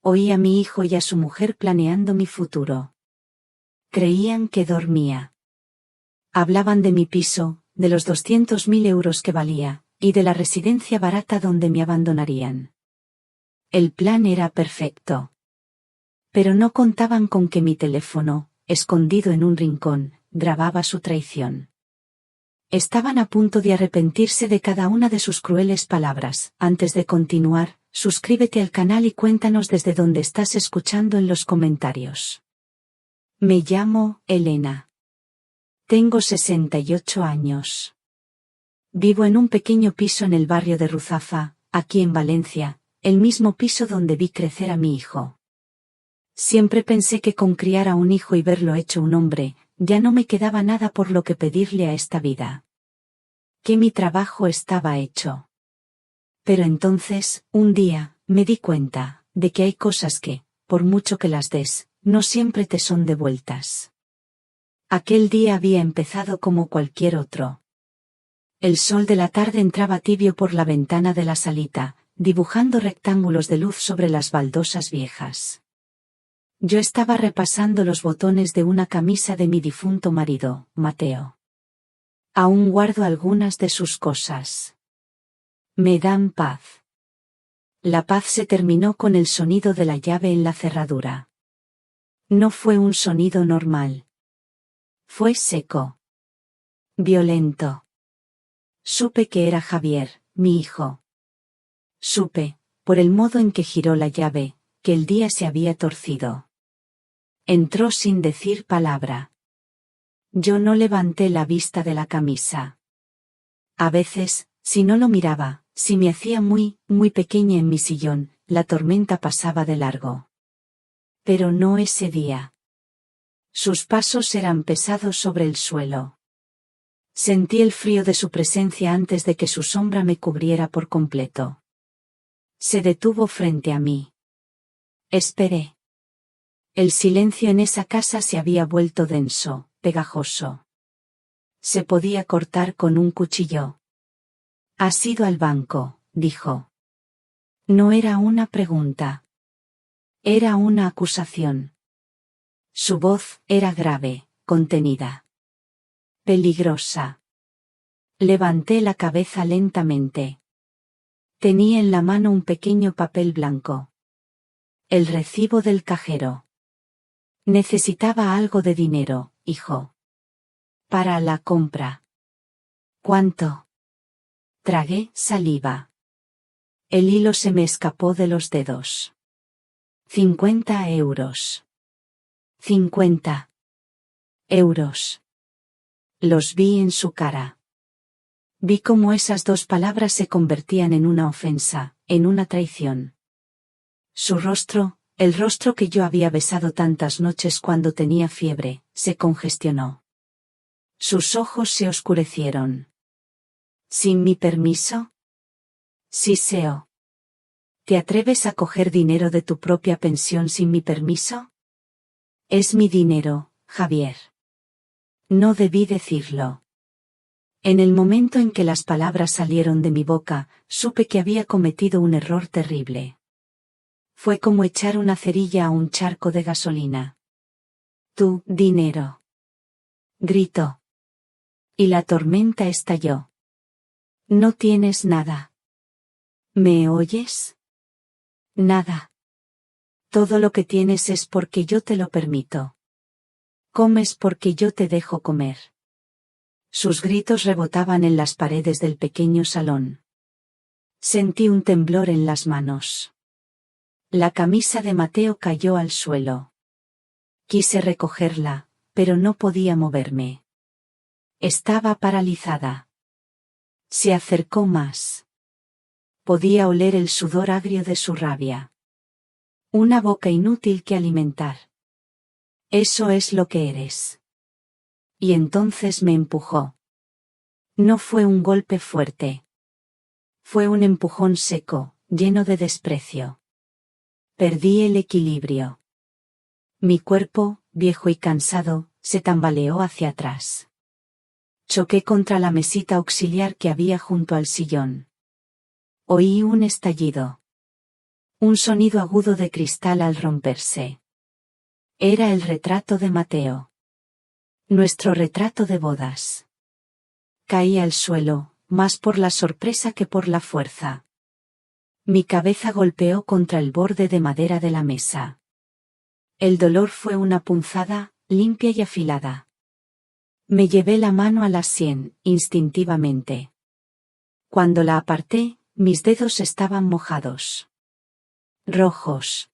Oí a mi hijo y a su mujer planeando mi futuro. Creían que dormía. Hablaban de mi piso, de los 200.000 euros que valía, y de la residencia barata donde me abandonarían. El plan era perfecto. Pero no contaban con que mi teléfono, escondido en un rincón, grababa su traición. Estaban a punto de arrepentirse de cada una de sus crueles palabras. Antes de continuar, suscríbete al canal y cuéntanos desde dónde estás escuchando en los comentarios. Me llamo Elena. Tengo 68 años. Vivo en un pequeño piso en el barrio de Ruzafa, aquí en Valencia, el mismo piso donde vi crecer a mi hijo. Siempre pensé que con criar a un hijo y verlo hecho un hombre, ya no me quedaba nada por lo que pedirle a esta vida. Que mi trabajo estaba hecho. Pero entonces, un día, me di cuenta, de que hay cosas que, por mucho que las des, no siempre te son devueltas. Aquel día había empezado como cualquier otro. El sol de la tarde entraba tibio por la ventana de la salita, dibujando rectángulos de luz sobre las baldosas viejas. Yo estaba repasando los botones de una camisa de mi difunto marido, Mateo. Aún guardo algunas de sus cosas. Me dan paz. La paz se terminó con el sonido de la llave en la cerradura. No fue un sonido normal. Fue seco. Violento. Supe que era Javier, mi hijo. Supe, por el modo en que giró la llave, que el día se había torcido. Entró sin decir palabra. Yo no levanté la vista de la camisa. A veces, si no lo miraba, si me hacía muy pequeña en mi sillón, la tormenta pasaba de largo. Pero no ese día. Sus pasos eran pesados sobre el suelo. Sentí el frío de su presencia antes de que su sombra me cubriera por completo. Se detuvo frente a mí. Esperé. El silencio en esa casa se había vuelto denso, pegajoso. Se podía cortar con un cuchillo. «¿Has ido al banco?», dijo. No era una pregunta. Era una acusación. Su voz era grave, contenida. Peligrosa. Levanté la cabeza lentamente. Tenía en la mano un pequeño papel blanco. El recibo del cajero. Necesitaba algo de dinero, hijo. Para la compra. ¿Cuánto? Tragué saliva. El hilo se me escapó de los dedos. 50 euros. 50 euros. Los vi en su cara. Vi cómo esas dos palabras se convertían en una ofensa, en una traición. Su rostro, el rostro que yo había besado tantas noches cuando tenía fiebre, se congestionó. Sus ojos se oscurecieron. ¿Sin mi permiso? Siseo. ¿Te atreves a coger dinero de tu propia pensión sin mi permiso? Es mi dinero, Javier. No debí decirlo. En el momento en que las palabras salieron de mi boca, supe que había cometido un error terrible. Fue como echar una cerilla a un charco de gasolina. Tu dinero. Gritó. Y la tormenta estalló. No tienes nada. ¿Me oyes? Nada. Todo lo que tienes es porque yo te lo permito. Comes porque yo te dejo comer. Sus gritos rebotaban en las paredes del pequeño salón. Sentí un temblor en las manos. La camisa de Mateo cayó al suelo. Quise recogerla, pero no podía moverme. Estaba paralizada. Se acercó más. Podía oler el sudor agrio de su rabia. Una boca inútil que alimentar. Eso es lo que eres. Y entonces me empujó. No fue un golpe fuerte. Fue un empujón seco, lleno de desprecio. Perdí el equilibrio. Mi cuerpo, viejo y cansado, se tambaleó hacia atrás. Choqué contra la mesita auxiliar que había junto al sillón. Oí un estallido. Un sonido agudo de cristal al romperse. Era el retrato de Mateo. Nuestro retrato de bodas. Caí al suelo, más por la sorpresa que por la fuerza. Mi cabeza golpeó contra el borde de madera de la mesa. El dolor fue una punzada, limpia y afilada. Me llevé la mano a la sien, instintivamente. Cuando la aparté, mis dedos estaban mojados. Rojos.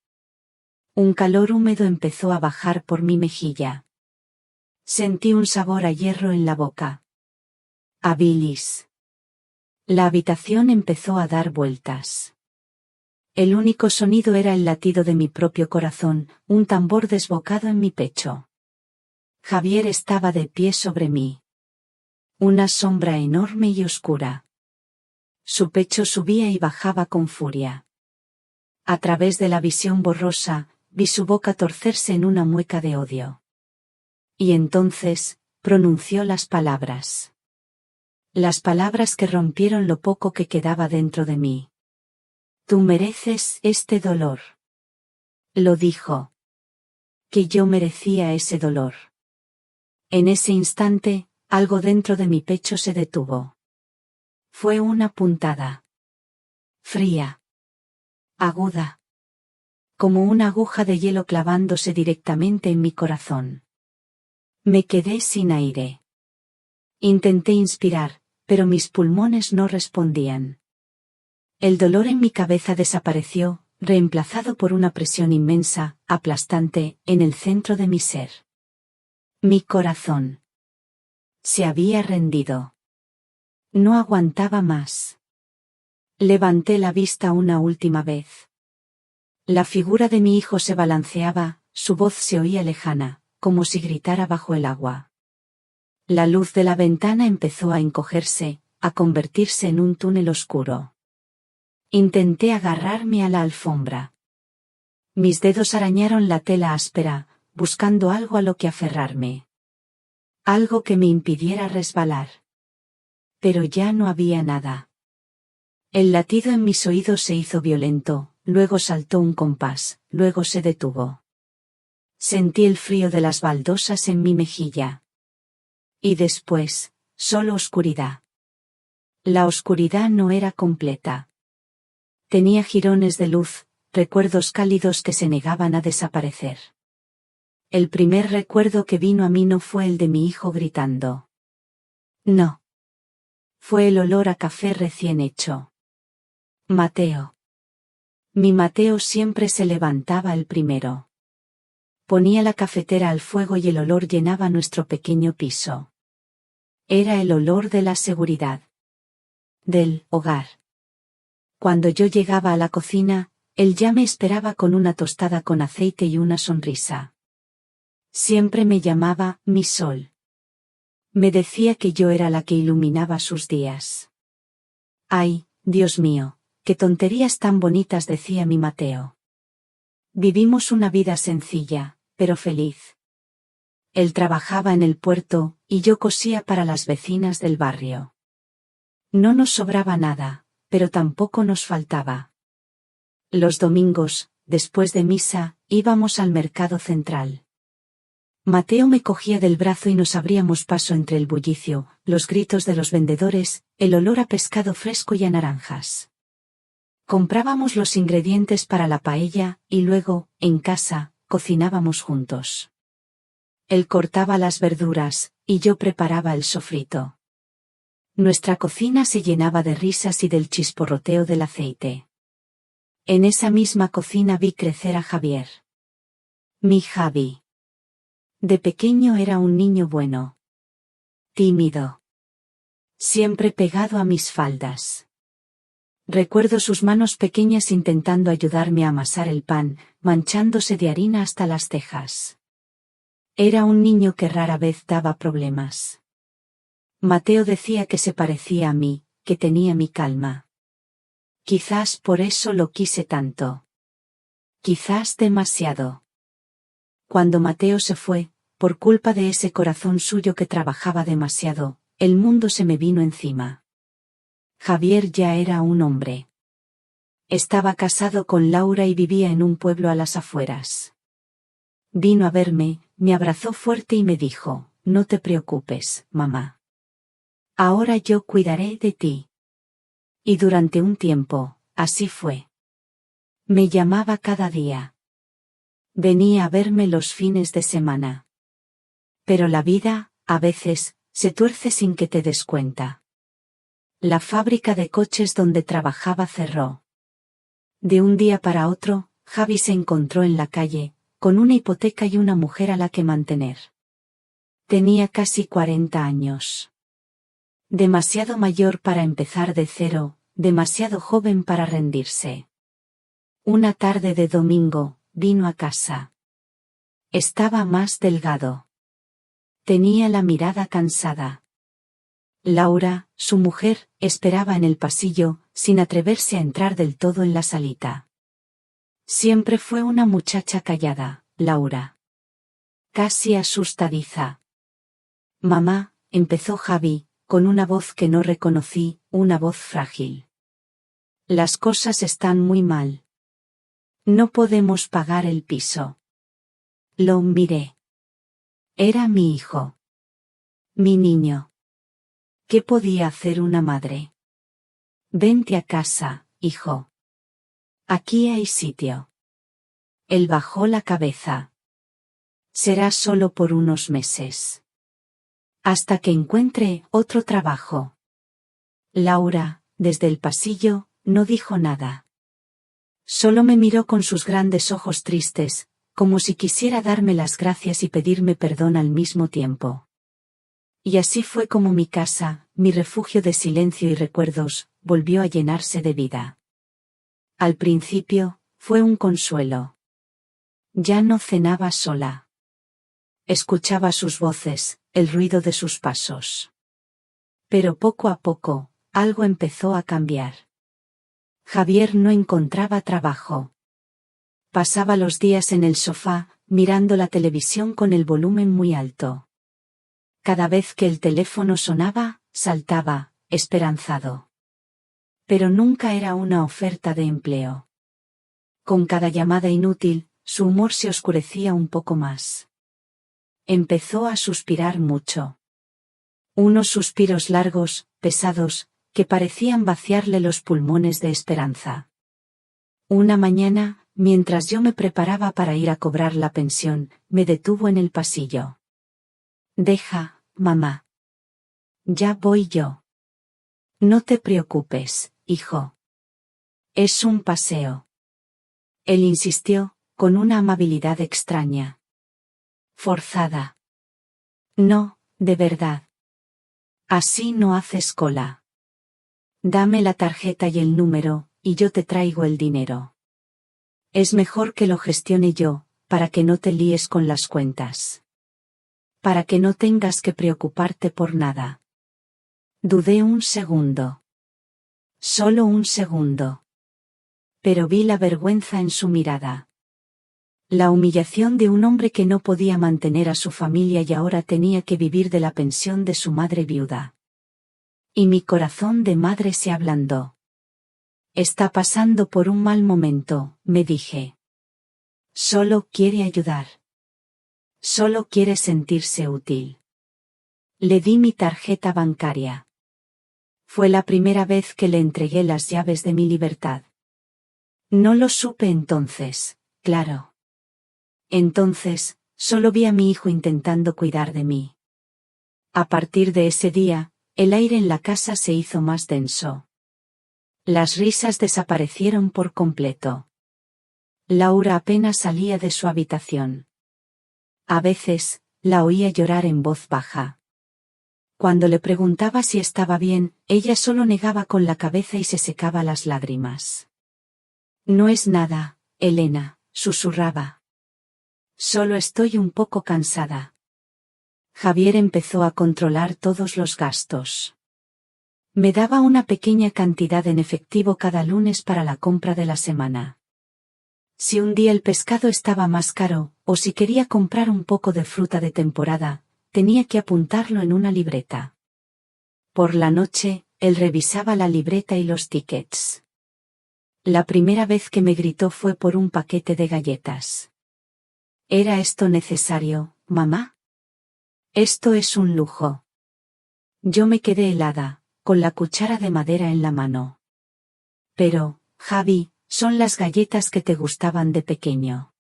Un calor húmedo empezó a bajar por mi mejilla. Sentí un sabor a hierro en la boca. A bilis. La habitación empezó a dar vueltas. El único sonido era el latido de mi propio corazón, un tambor desbocado en mi pecho. Javier estaba de pie sobre mí. Una sombra enorme y oscura. Su pecho subía y bajaba con furia. A través de la visión borrosa, vi su boca torcerse en una mueca de odio. Y entonces, pronunció las palabras. Las palabras que rompieron lo poco que quedaba dentro de mí. Tú mereces este dolor. Lo dijo. Que yo merecía ese dolor. En ese instante, algo dentro de mi pecho se detuvo. Fue una puntada. Fría. Aguda. Como una aguja de hielo clavándose directamente en mi corazón. Me quedé sin aire. Intenté inspirar, pero mis pulmones no respondían. El dolor en mi cabeza desapareció, reemplazado por una presión inmensa, aplastante, en el centro de mi ser. Mi corazón se había rendido. No aguantaba más. Levanté la vista una última vez. La figura de mi hijo se balanceaba, su voz se oía lejana, como si gritara bajo el agua. La luz de la ventana empezó a encogerse, a convertirse en un túnel oscuro. Intenté agarrarme a la alfombra. Mis dedos arañaron la tela áspera, buscando algo a lo que aferrarme. Algo que me impidiera resbalar. Pero ya no había nada. El latido en mis oídos se hizo violento, luego saltó un compás, luego se detuvo. Sentí el frío de las baldosas en mi mejilla. Y después, solo oscuridad. La oscuridad no era completa. Tenía jirones de luz, recuerdos cálidos que se negaban a desaparecer. El primer recuerdo que vino a mí no fue el de mi hijo gritando. No. Fue el olor a café recién hecho. Mateo. Mi Mateo siempre se levantaba el primero. Ponía la cafetera al fuego y el olor llenaba nuestro pequeño piso. Era el olor de la seguridad. Del hogar. Cuando yo llegaba a la cocina, él ya me esperaba con una tostada con aceite y una sonrisa. Siempre me llamaba mi sol. Me decía que yo era la que iluminaba sus días. Ay, Dios mío, qué tonterías tan bonitas decía mi Mateo. Vivimos una vida sencilla, pero feliz. Él trabajaba en el puerto, y yo cosía para las vecinas del barrio. No nos sobraba nada, pero tampoco nos faltaba. Los domingos, después de misa, íbamos al mercado central. Mateo me cogía del brazo y nos abríamos paso entre el bullicio, los gritos de los vendedores, el olor a pescado fresco y a naranjas. Comprábamos los ingredientes para la paella, y luego, en casa, cocinábamos juntos. Él cortaba las verduras, y yo preparaba el sofrito. Nuestra cocina se llenaba de risas y del chisporroteo del aceite. En esa misma cocina vi crecer a Javier. Mi Javi. De pequeño era un niño bueno. Tímido. Siempre pegado a mis faldas. Recuerdo sus manos pequeñas intentando ayudarme a amasar el pan, manchándose de harina hasta las cejas. Era un niño que rara vez daba problemas. Mateo decía que se parecía a mí, que tenía mi calma. Quizás por eso lo quise tanto. Quizás demasiado. Cuando Mateo se fue, por culpa de ese corazón suyo que trabajaba demasiado, el mundo se me vino encima. Javier ya era un hombre. Estaba casado con Laura y vivía en un pueblo a las afueras. Vino a verme, me abrazó fuerte y me dijo, no te preocupes, mamá. Ahora yo cuidaré de ti. Y durante un tiempo, así fue. Me llamaba cada día. Venía a verme los fines de semana. Pero la vida, a veces, se tuerce sin que te des cuenta. La fábrica de coches donde trabajaba cerró. De un día para otro, Javi se encontró en la calle, con una hipoteca y una mujer a la que mantener. Tenía casi 40 años. Demasiado mayor para empezar de cero, demasiado joven para rendirse. Una tarde de domingo, vino a casa. Estaba más delgado. Tenía la mirada cansada. Laura, su mujer, esperaba en el pasillo, sin atreverse a entrar del todo en la salita. Siempre fue una muchacha callada, Laura. Casi asustadiza. Mamá, empezó Javi, con una voz que no reconocí, una voz frágil. Las cosas están muy mal. No podemos pagar el piso. Lo miré. Era mi hijo. Mi niño. ¿Qué podía hacer una madre? Vente a casa, hijo. Aquí hay sitio. Él bajó la cabeza. Será solo por unos meses. Hasta que encuentre otro trabajo. Laura, desde el pasillo, no dijo nada. Solo me miró con sus grandes ojos tristes, como si quisiera darme las gracias y pedirme perdón al mismo tiempo. Y así fue como mi casa, mi refugio de silencio y recuerdos, volvió a llenarse de vida. Al principio, fue un consuelo. Ya no cenaba sola. Escuchaba sus voces, el ruido de sus pasos. Pero poco a poco, algo empezó a cambiar. Javier no encontraba trabajo. Pasaba los días en el sofá, mirando la televisión con el volumen muy alto. Cada vez que el teléfono sonaba, saltaba, esperanzado. Pero nunca era una oferta de empleo. Con cada llamada inútil, su humor se oscurecía un poco más. Empezó a suspirar mucho. Unos suspiros largos, pesados, que parecían vaciarle los pulmones de esperanza. Una mañana, mientras yo me preparaba para ir a cobrar la pensión, me detuvo en el pasillo. Deja, mamá. Ya voy yo. No te preocupes, hijo. Es un paseo. Él insistió, con una amabilidad extraña. Forzada. No, de verdad. Así no haces cola. Dame la tarjeta y el número, y yo te traigo el dinero. Es mejor que lo gestione yo, para que no te líes con las cuentas. Para que no tengas que preocuparte por nada. Dudé un segundo. Solo un segundo. Pero vi la vergüenza en su mirada. La humillación de un hombre que no podía mantener a su familia y ahora tenía que vivir de la pensión de su madre viuda. Y mi corazón de madre se ablandó. Está pasando por un mal momento, me dije. Solo quiere ayudar. Solo quiere sentirse útil. Le di mi tarjeta bancaria. Fue la primera vez que le entregué las llaves de mi libertad. No lo supe entonces, claro. Entonces, solo vi a mi hijo intentando cuidar de mí. A partir de ese día, el aire en la casa se hizo más denso. Las risas desaparecieron por completo. Laura apenas salía de su habitación. A veces, la oía llorar en voz baja. Cuando le preguntaba si estaba bien, ella solo negaba con la cabeza y se secaba las lágrimas. No es nada, Elena, susurraba. Solo estoy un poco cansada. Javier empezó a controlar todos los gastos. Me daba una pequeña cantidad en efectivo cada lunes para la compra de la semana. Si un día el pescado estaba más caro, o si quería comprar un poco de fruta de temporada, tenía que apuntarlo en una libreta. Por la noche, él revisaba la libreta y los tickets. La primera vez que me gritó fue por un paquete de galletas. ¿Era esto necesario, mamá? Esto es un lujo. Yo me quedé helada, con la cuchara de madera en la mano. Pero, Javi, son las galletas que te gustaban de pequeño.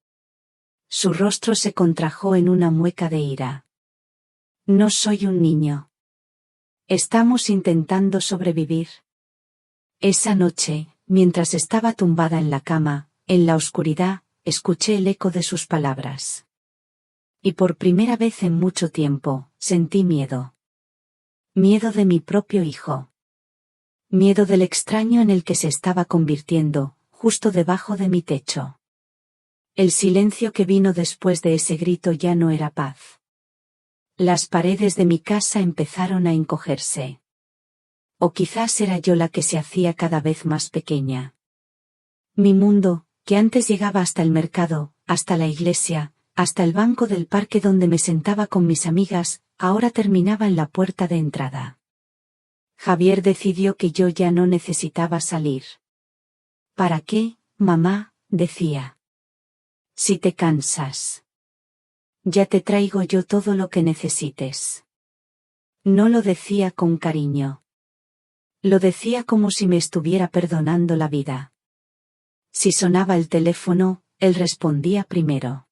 Su rostro se contrajo en una mueca de ira. No soy un niño. Estamos intentando sobrevivir. Esa noche, mientras estaba tumbada en la cama, en la oscuridad, escuché el eco de sus palabras. Y por primera vez en mucho tiempo, sentí miedo. Miedo de mi propio hijo. Miedo del extraño en el que se estaba convirtiendo, justo debajo de mi techo. El silencio que vino después de ese grito ya no era paz. Las paredes de mi casa empezaron a encogerse. O quizás era yo la que se hacía cada vez más pequeña. Mi mundo, que antes llegaba hasta el mercado, hasta la iglesia, hasta el banco del parque donde me sentaba con mis amigas, ahora terminaba en la puerta de entrada. Javier decidió que yo ya no necesitaba salir. ¿Para qué, mamá?, decía. Si te cansas. Ya te traigo yo todo lo que necesites. No lo decía con cariño. Lo decía como si me estuviera perdonando la vida. Si sonaba el teléfono, él respondía primero.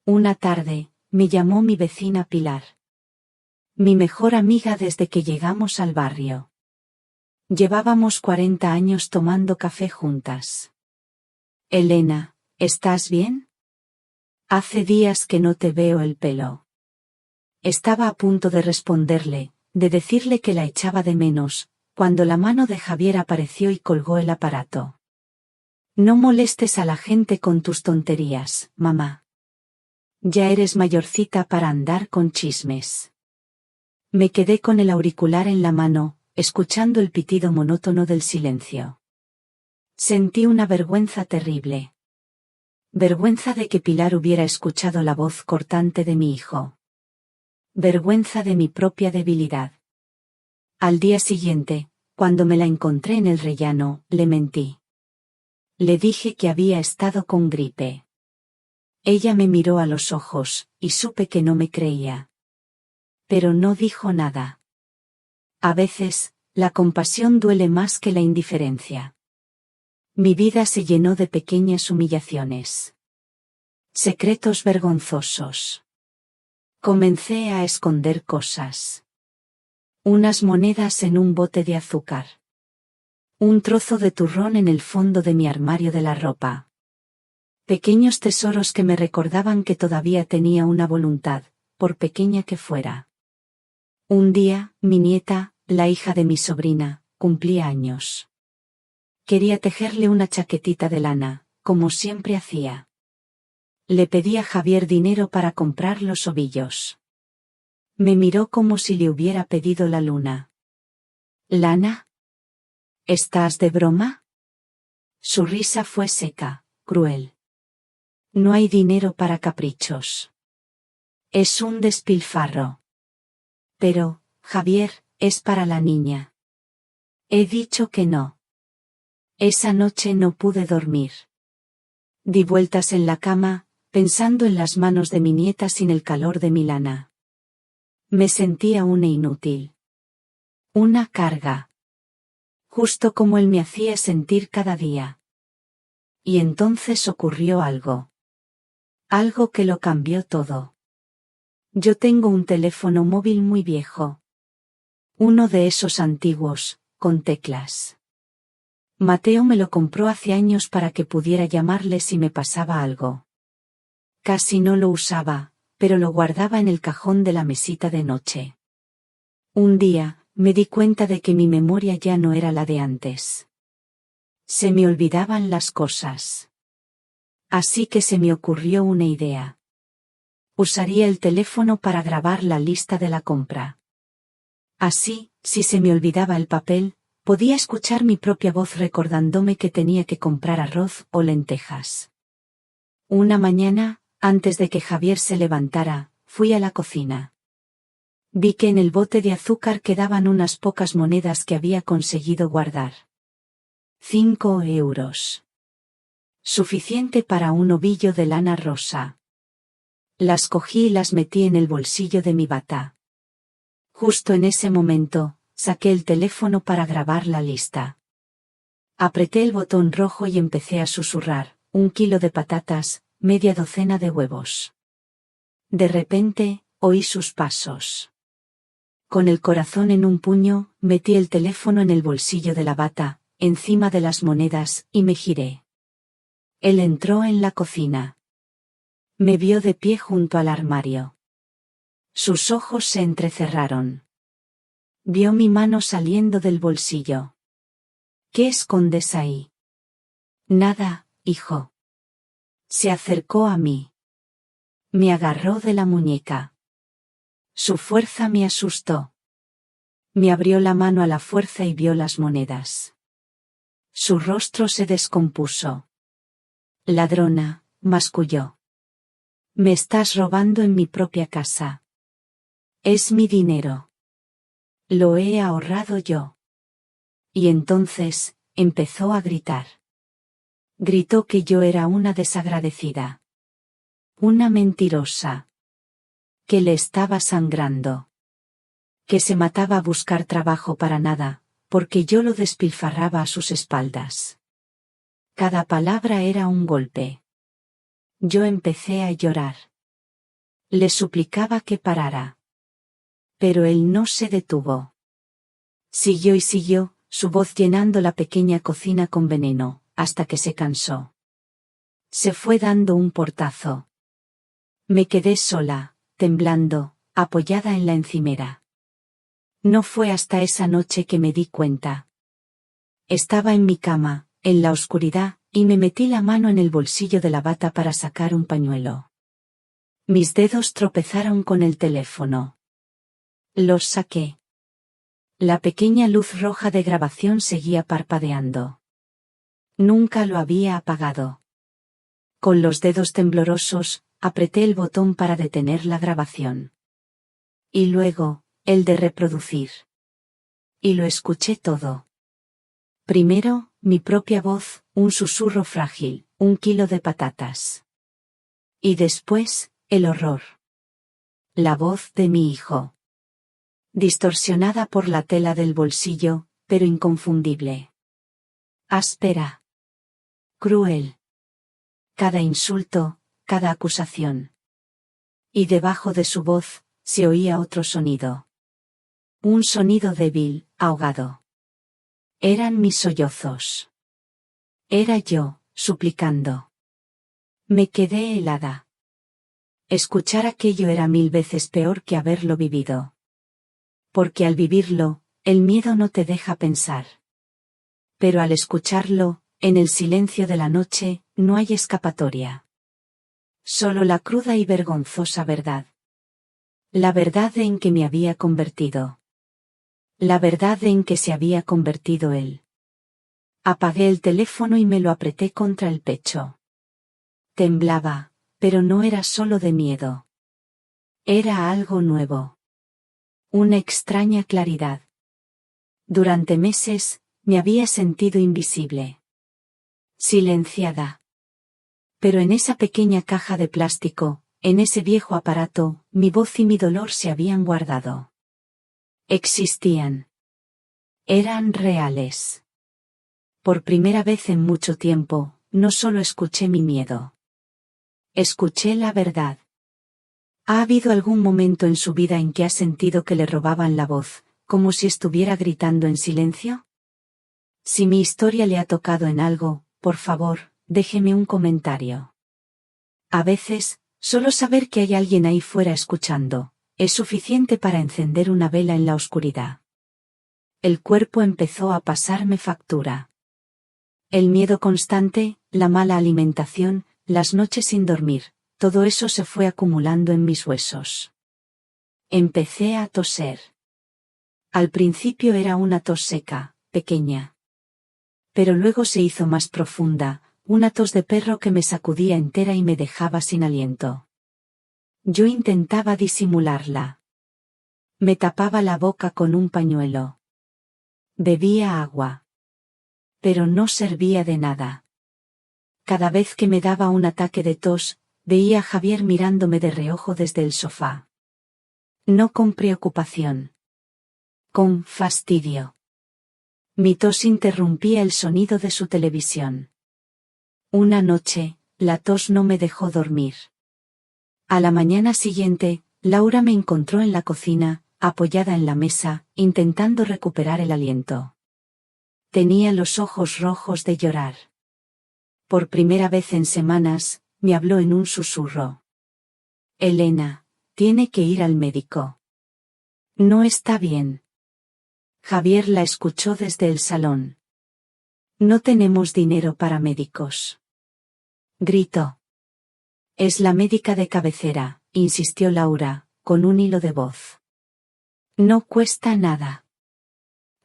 Una tarde, me llamó mi vecina Pilar. Mi mejor amiga desde que llegamos al barrio. Llevábamos 40 años tomando café juntas. Elena, ¿estás bien? Hace días que no te veo el pelo. Estaba a punto de responderle, de decirle que la echaba de menos, cuando la mano de Javier apareció y colgó el aparato. No molestes a la gente con tus tonterías, mamá. Ya eres mayorcita para andar con chismes. Me quedé con el auricular en la mano, escuchando el pitido monótono del silencio. Sentí una vergüenza terrible. Vergüenza de que Pilar hubiera escuchado la voz cortante de mi hijo. Vergüenza de mi propia debilidad. Al día siguiente, cuando me la encontré en el rellano, le mentí. Le dije que había estado con gripe. Ella me miró a los ojos, y supe que no me creía. Pero no dijo nada. A veces, la compasión duele más que la indiferencia. Mi vida se llenó de pequeñas humillaciones. Secretos vergonzosos. Comencé a esconder cosas. Unas monedas en un bote de azúcar. Un trozo de turrón en el fondo de mi armario de la ropa. Pequeños tesoros que me recordaban que todavía tenía una voluntad, por pequeña que fuera. Un día, mi nieta, la hija de mi sobrina, cumplía años. Quería tejerle una chaquetita de lana, como siempre hacía. Le pedí a Javier dinero para comprar los ovillos. Me miró como si le hubiera pedido la luna. ¿Lana? ¿Estás de broma? Su risa fue seca, cruel. No hay dinero para caprichos. Es un despilfarro. Pero, Javier, es para la niña. He dicho que no. Esa noche no pude dormir. Di vueltas en la cama, pensando en las manos de mi nieta sin el calor de mi lana. Me sentía una inútil. Una carga. Justo como él me hacía sentir cada día. Y entonces ocurrió algo. Algo que lo cambió todo. Yo tengo un teléfono móvil muy viejo. Uno de esos antiguos, con teclas. Mateo me lo compró hace años para que pudiera llamarle si me pasaba algo. Casi no lo usaba, pero lo guardaba en el cajón de la mesita de noche. Un día, me di cuenta de que mi memoria ya no era la de antes. Se me olvidaban las cosas. Así que se me ocurrió una idea. Usaría el teléfono para grabar la lista de la compra. Así, si se me olvidaba el papel, podía escuchar mi propia voz recordándome que tenía que comprar arroz o lentejas. Una mañana, antes de que Javier se levantara, fui a la cocina. Vi que en el bote de azúcar quedaban unas pocas monedas que había conseguido guardar. €5. Suficiente para un ovillo de lana rosa. Las cogí y las metí en el bolsillo de mi bata. Justo en ese momento, saqué el teléfono para grabar la lista. Apreté el botón rojo y empecé a susurrar: 1 kilo de patatas, media docena de huevos. De repente, oí sus pasos. Con el corazón en un puño, metí el teléfono en el bolsillo de la bata, encima de las monedas, y me giré. Él entró en la cocina. Me vio de pie junto al armario. Sus ojos se entrecerraron. Vio mi mano saliendo del bolsillo. ¿Qué escondes ahí? Nada, hijo. Se acercó a mí. Me agarró de la muñeca. Su fuerza me asustó. Me abrió la mano a la fuerza y vio las monedas. Su rostro se descompuso. Ladrona, masculló. Me estás robando en mi propia casa. Es mi dinero. Lo he ahorrado yo. Y entonces, empezó a gritar. Gritó que yo era una desagradecida. Una mentirosa. Que le estaba sangrando. Que se mataba a buscar trabajo para nada, porque yo lo despilfarraba a sus espaldas. Cada palabra era un golpe. Yo empecé a llorar. Le suplicaba que parara. Pero él no se detuvo. Siguió y siguió, su voz llenando la pequeña cocina con veneno, hasta que se cansó. Se fue dando un portazo. Me quedé sola, temblando, apoyada en la encimera. No fue hasta esa noche que me di cuenta. Estaba en mi cama, en la oscuridad, y me metí la mano en el bolsillo de la bata para sacar un pañuelo. Mis dedos tropezaron con el teléfono. Los saqué. La pequeña luz roja de grabación seguía parpadeando. Nunca lo había apagado. Con los dedos temblorosos, apreté el botón para detener la grabación. Y luego, el de reproducir. Y lo escuché todo. Primero, mi propia voz, un susurro frágil: 1 kilo de patatas. Y después, el horror. La voz de mi hijo. Distorsionada por la tela del bolsillo, pero inconfundible. Áspera. Cruel. Cada insulto, cada acusación. Y debajo de su voz, se oía otro sonido. Un sonido débil, ahogado. Eran mis sollozos. Era yo, suplicando. Me quedé helada. Escuchar aquello era 1000 veces peor que haberlo vivido. Porque al vivirlo, el miedo no te deja pensar. Pero al escucharlo, en el silencio de la noche, no hay escapatoria. Solo la cruda y vergonzosa verdad. La verdad en que me había convertido. La verdad en que se había convertido él. Apagué el teléfono y me lo apreté contra el pecho. Temblaba, pero no era solo de miedo. Era algo nuevo. Una extraña claridad. Durante meses, me había sentido invisible. Silenciada. Pero en esa pequeña caja de plástico, en ese viejo aparato, mi voz y mi dolor se habían guardado. Existían. Eran reales. Por primera vez en mucho tiempo, no solo escuché mi miedo. Escuché la verdad. ¿Ha habido algún momento en su vida en que ha sentido que le robaban la voz, como si estuviera gritando en silencio? Si mi historia le ha tocado en algo, por favor, déjeme un comentario. A veces, solo saber que hay alguien ahí fuera escuchando, es suficiente para encender una vela en la oscuridad. El cuerpo empezó a pasarme factura. El miedo constante, la mala alimentación, las noches sin dormir, todo eso se fue acumulando en mis huesos. Empecé a toser. Al principio era una tos seca, pequeña. Pero luego se hizo más profunda, una tos de perro que me sacudía entera y me dejaba sin aliento. Yo intentaba disimularla. Me tapaba la boca con un pañuelo. Bebía agua. pero no servía de nada. Cada vez que me daba un ataque de tos, veía a Javier mirándome de reojo desde el sofá. No con preocupación. Con fastidio. Mi tos interrumpía el sonido de su televisión. Una noche, la tos no me dejó dormir. A la mañana siguiente, Laura me encontró en la cocina, apoyada en la mesa, intentando recuperar el aliento. Tenía los ojos rojos de llorar. Por primera vez en semanas, me habló en un susurro. Elena, tiene que ir al médico. No está bien. Javier la escuchó desde el salón. No tenemos dinero para médicos. Gritó. Es la médica de cabecera, insistió Laura, con un hilo de voz. No cuesta nada.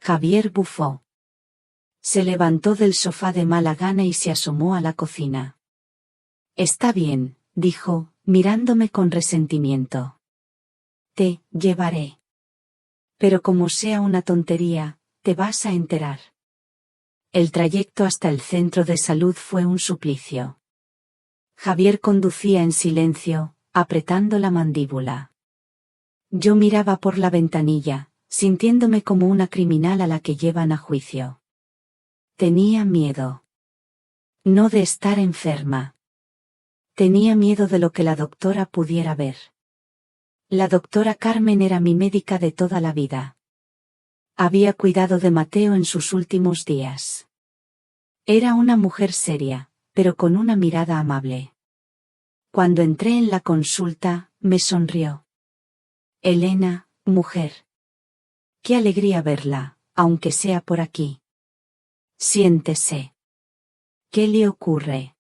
Javier bufó. Se levantó del sofá de mala gana y se asomó a la cocina. Está bien, dijo, mirándome con resentimiento. Te llevaré. Pero como sea una tontería, te vas a enterar. El trayecto hasta el centro de salud fue un suplicio. Javier conducía en silencio, apretando la mandíbula. Yo miraba por la ventanilla, sintiéndome como una criminal a la que llevan a juicio. Tenía miedo. No de estar enferma. Tenía miedo de lo que la doctora pudiera ver. La doctora Carmen era mi médica de toda la vida. Había cuidado de Mateo en sus últimos días. Era una mujer seria, pero con una mirada amable. Cuando entré en la consulta, me sonrió. Elena, mujer. Qué alegría verla, aunque sea por aquí. Siéntese. ¿Qué le ocurre?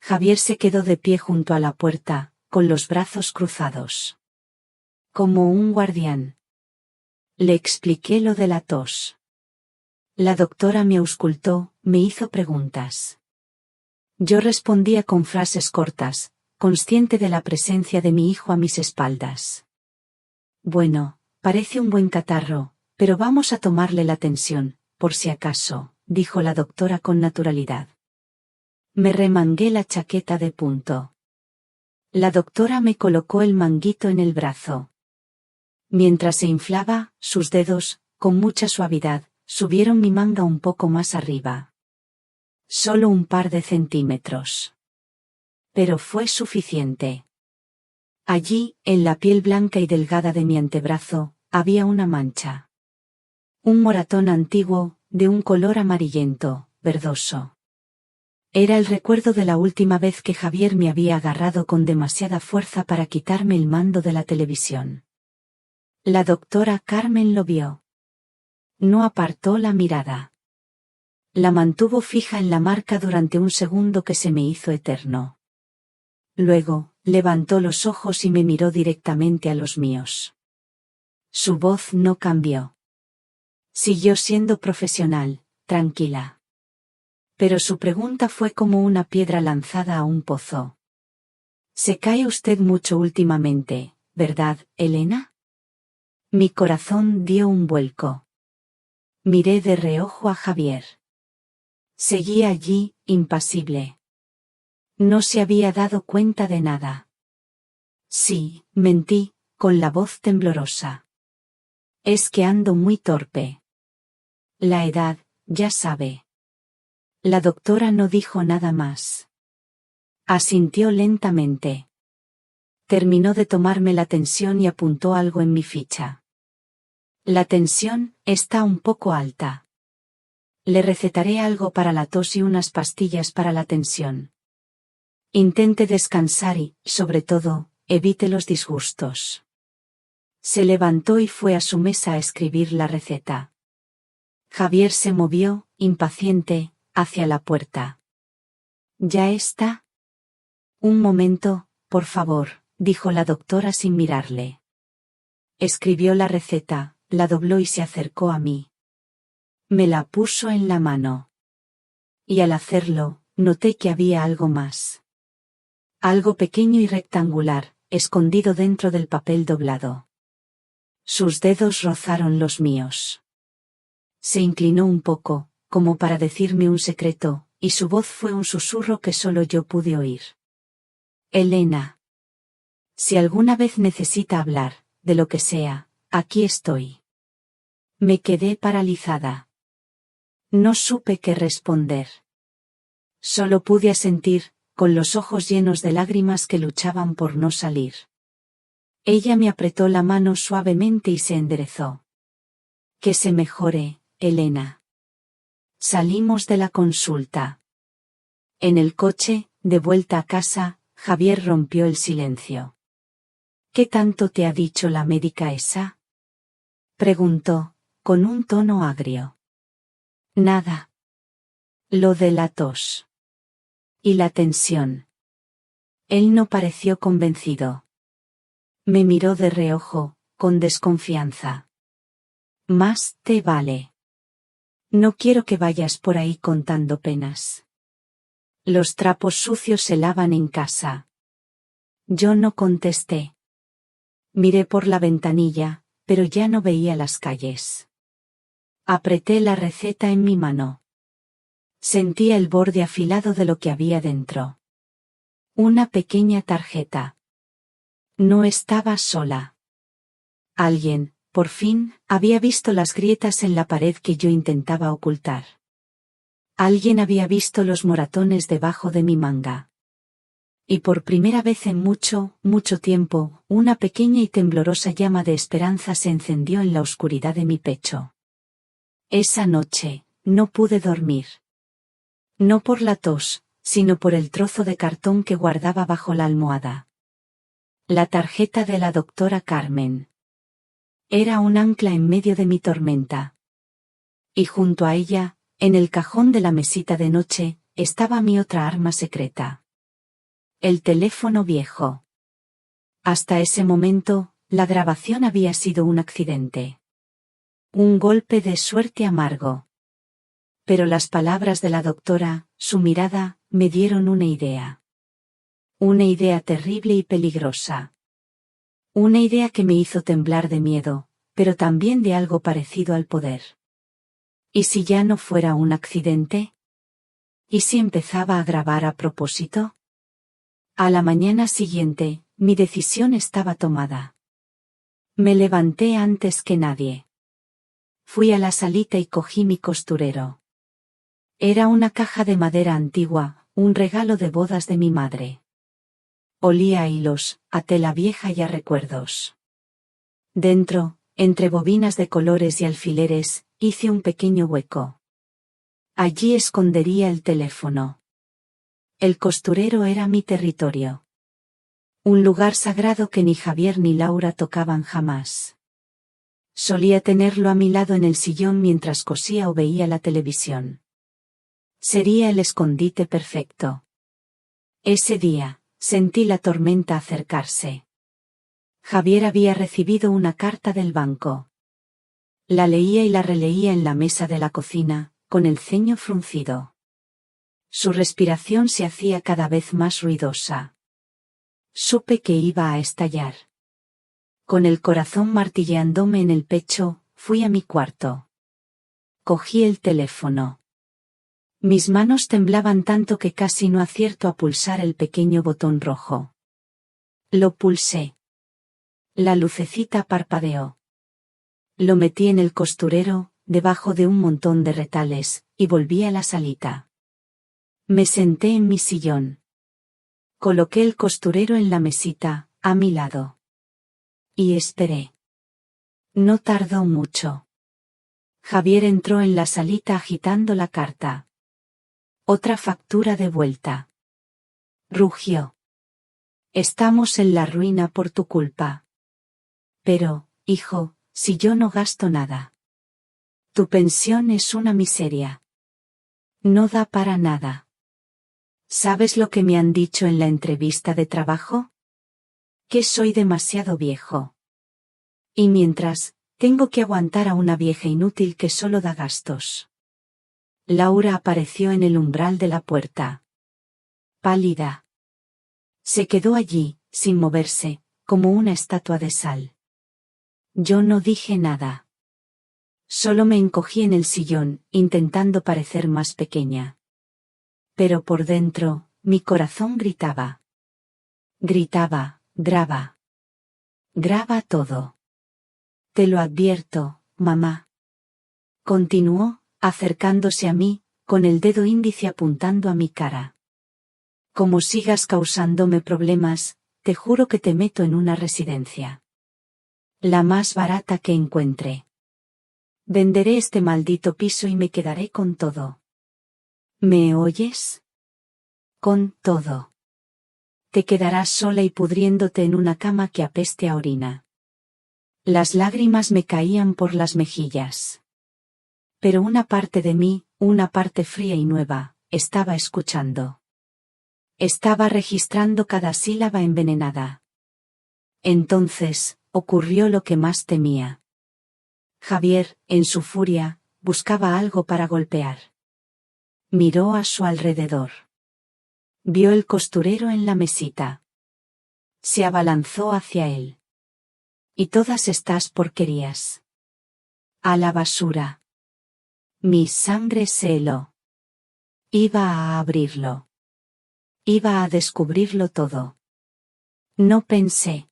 Javier se quedó de pie junto a la puerta, con los brazos cruzados. Como un guardián. Le expliqué lo de la tos. La doctora me auscultó, me hizo preguntas. Yo respondía con frases cortas, consciente de la presencia de mi hijo a mis espaldas. Bueno, parece un buen catarro, pero vamos a tomarle la tensión, por si acaso, dijo la doctora con naturalidad. Me remangué la chaqueta de punto. La doctora me colocó el manguito en el brazo. Mientras se inflaba, sus dedos, con mucha suavidad, subieron mi manga un poco más arriba. Solo un par de centímetros. Pero fue suficiente. Allí, en la piel blanca y delgada de mi antebrazo, había una mancha. Un moratón antiguo, de un color amarillento, verdoso. Era el recuerdo de la última vez que Javier me había agarrado con demasiada fuerza para quitarme el mando de la televisión. La doctora Carmen lo vio. No apartó la mirada. La mantuvo fija en la marca durante un segundo que se me hizo eterno. Luego, levantó los ojos y me miró directamente a los míos. Su voz no cambió. Siguió siendo profesional, tranquila. Pero su pregunta fue como una piedra lanzada a un pozo. Se cae usted mucho últimamente, ¿verdad, Elena? Mi corazón dio un vuelco. Miré de reojo a Javier. Seguía allí, impasible. No se había dado cuenta de nada. Sí, mentí, con la voz temblorosa. Es que ando muy torpe. La edad, ya sabe. La doctora no dijo nada más. Asintió lentamente. Terminó de tomarme la tensión y apuntó algo en mi ficha. La tensión está un poco alta. Le recetaré algo para la tos y unas pastillas para la tensión. Intente descansar y, sobre todo, evite los disgustos. Se levantó y fue a su mesa a escribir la receta. Javier se movió, impaciente, hacia la puerta. ¿Ya está? Un momento, por favor, dijo la doctora sin mirarle. Escribió la receta, la dobló y se acercó a mí. Me la puso en la mano. Y al hacerlo, noté que había algo más. Algo pequeño y rectangular, escondido dentro del papel doblado. Sus dedos rozaron los míos. Se inclinó un poco, como para decirme un secreto, y su voz fue un susurro que solo yo pude oír. Elena. Si alguna vez necesita hablar, de lo que sea, aquí estoy. Me quedé paralizada. No supe qué responder. Solo pude asentir, con los ojos llenos de lágrimas que luchaban por no salir. Ella me apretó la mano suavemente y se enderezó. Que se mejore, Elena. Salimos de la consulta. En el coche, de vuelta a casa, Javier rompió el silencio. ¿Qué tanto te ha dicho la médica esa? Preguntó, con un tono agrio. Nada. Lo de la tos. Y la tensión. Él no pareció convencido. Me miró de reojo, con desconfianza. Más te vale. No quiero que vayas por ahí contando penas. Los trapos sucios se lavan en casa. Yo no contesté. Miré por la ventanilla, pero ya no veía las calles. Apreté la receta en mi mano. Sentía el borde afilado de lo que había dentro. Una pequeña tarjeta. No estaba sola. Alguien, por fin, había visto las grietas en la pared que yo intentaba ocultar. Alguien había visto los moratones debajo de mi manga. Y por primera vez en mucho, mucho tiempo, una pequeña y temblorosa llama de esperanza se encendió en la oscuridad de mi pecho. Esa noche, no pude dormir. No por la tos, sino por el trozo de cartón que guardaba bajo la almohada. La tarjeta de la doctora Carmen. Era un ancla en medio de mi tormenta. Y junto a ella, en el cajón de la mesita de noche, estaba mi otra arma secreta. El teléfono viejo. Hasta ese momento, la grabación había sido un accidente. Un golpe de suerte amargo. Pero las palabras de la doctora, su mirada, me dieron una idea. Una idea terrible y peligrosa. Una idea que me hizo temblar de miedo, pero también de algo parecido al poder. ¿Y si ya no fuera un accidente? ¿Y si empezaba a grabar a propósito? A la mañana siguiente, mi decisión estaba tomada. Me levanté antes que nadie. Fui a la salita y cogí mi costurero. Era una caja de madera antigua, un regalo de bodas de mi madre. Olía a hilos, a tela vieja y a recuerdos. Dentro, entre bobinas de colores y alfileres, hice un pequeño hueco. Allí escondería el teléfono. El costurero era mi territorio. Un lugar sagrado que ni Javier ni Laura tocaban jamás. Solía tenerlo a mi lado en el sillón mientras cosía o veía la televisión. Sería el escondite perfecto. Ese día, sentí la tormenta acercarse. Javier había recibido una carta del banco. La leía y la releía en la mesa de la cocina, con el ceño fruncido. Su respiración se hacía cada vez más ruidosa. Supe que iba a estallar. Con el corazón martilleándome en el pecho, fui a mi cuarto. Cogí el teléfono. Mis manos temblaban tanto que casi no acierto a pulsar el pequeño botón rojo. Lo pulsé. La lucecita parpadeó. Lo metí en el costurero, debajo de un montón de retales, y volví a la salita. Me senté en mi sillón. Coloqué el costurero en la mesita, a mi lado. Y esperé. No tardó mucho. Javier entró en la salita agitando la carta. Otra factura de vuelta. Rugió. Estamos en la ruina por tu culpa. Pero, hijo, si yo no gasto nada. Tu pensión es una miseria. No da para nada. ¿Sabes lo que me han dicho en la entrevista de trabajo? Que soy demasiado viejo. Y mientras, tengo que aguantar a una vieja inútil que solo da gastos. Laura apareció en el umbral de la puerta. Pálida. Se quedó allí, sin moverse, como una estatua de sal. Yo no dije nada. Solo me encogí en el sillón, intentando parecer más pequeña. Pero por dentro, mi corazón gritaba. Gritaba, graba. Graba todo. Te lo advierto, mamá. Continuó, acercándose a mí, con el dedo índice apuntando a mi cara. Como sigas causándome problemas, te juro que te meto en una residencia. La más barata que encuentre. Venderé este maldito piso y me quedaré con todo. ¿Me oyes? Con todo. Te quedarás sola y pudriéndote en una cama que apeste a orina. Las lágrimas me caían por las mejillas. Pero una parte de mí, una parte fría y nueva, estaba escuchando. Estaba registrando cada sílaba envenenada. Entonces, ocurrió lo que más temía. Javier, en su furia, buscaba algo para golpear. Miró a su alrededor. Vio el costurero en la mesita. Se abalanzó hacia él. Y todas estas porquerías. A la basura. Mi sangre se heló. Iba a abrirlo. Iba a descubrirlo todo. No pensé.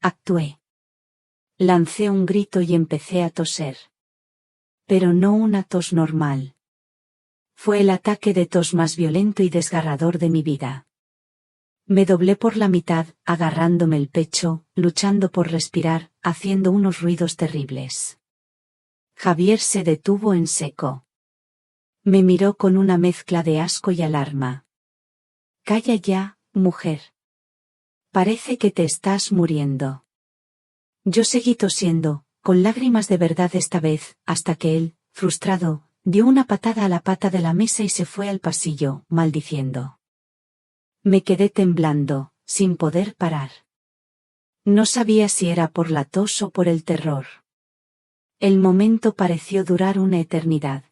Actué. Lancé un grito y empecé a toser. Pero no una tos normal. Fue el ataque de tos más violento y desgarrador de mi vida. Me doblé por la mitad, agarrándome el pecho, luchando por respirar, haciendo unos ruidos terribles. Javier se detuvo en seco. Me miró con una mezcla de asco y alarma. Calla ya, mujer. Parece que te estás muriendo. Yo seguí tosiendo, con lágrimas de verdad esta vez, hasta que él, frustrado, dio una patada a la pata de la mesa y se fue al pasillo, maldiciendo. Me quedé temblando, sin poder parar. No sabía si era por la tos o por el terror. El momento pareció durar una eternidad.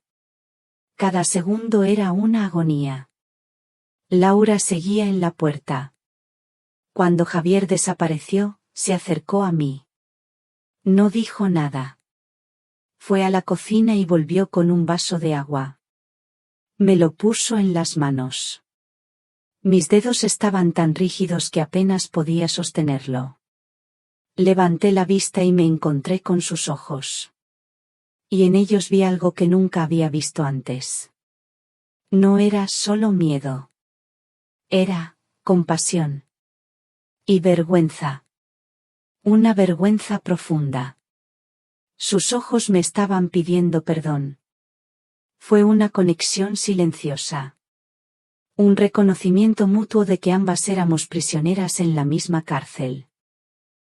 Cada segundo era una agonía. Laura seguía en la puerta. Cuando Javier desapareció, se acercó a mí. No dijo nada. Fue a la cocina y volvió con un vaso de agua. Me lo puso en las manos. Mis dedos estaban tan rígidos que apenas podía sostenerlo. Levanté la vista y me encontré con sus ojos. Y en ellos vi algo que nunca había visto antes. No era solo miedo. Era compasión. Y vergüenza. Una vergüenza profunda. Sus ojos me estaban pidiendo perdón. Fue una conexión silenciosa. Un reconocimiento mutuo de que ambas éramos prisioneras en la misma cárcel.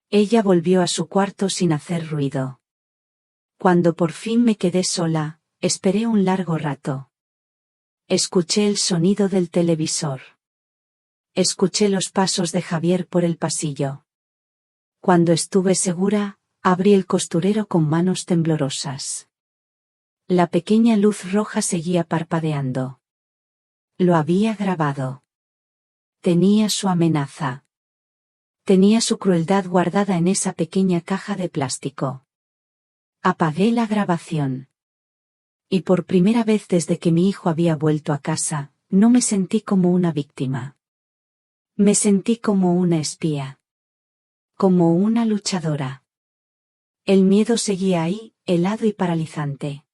Ella volvió a su cuarto sin hacer ruido. Cuando por fin me quedé sola, esperé un largo rato. Escuché el sonido del televisor. Escuché los pasos de Javier por el pasillo. Cuando estuve segura, abrí el costurero con manos temblorosas. La pequeña luz roja seguía parpadeando. Lo había grabado. Tenía su amenaza. Tenía su crueldad guardada en esa pequeña caja de plástico. Apagué la grabación. Y por primera vez desde que mi hijo había vuelto a casa, no me sentí como una víctima. Me sentí como una espía. Como una luchadora. El miedo seguía ahí, helado y paralizante.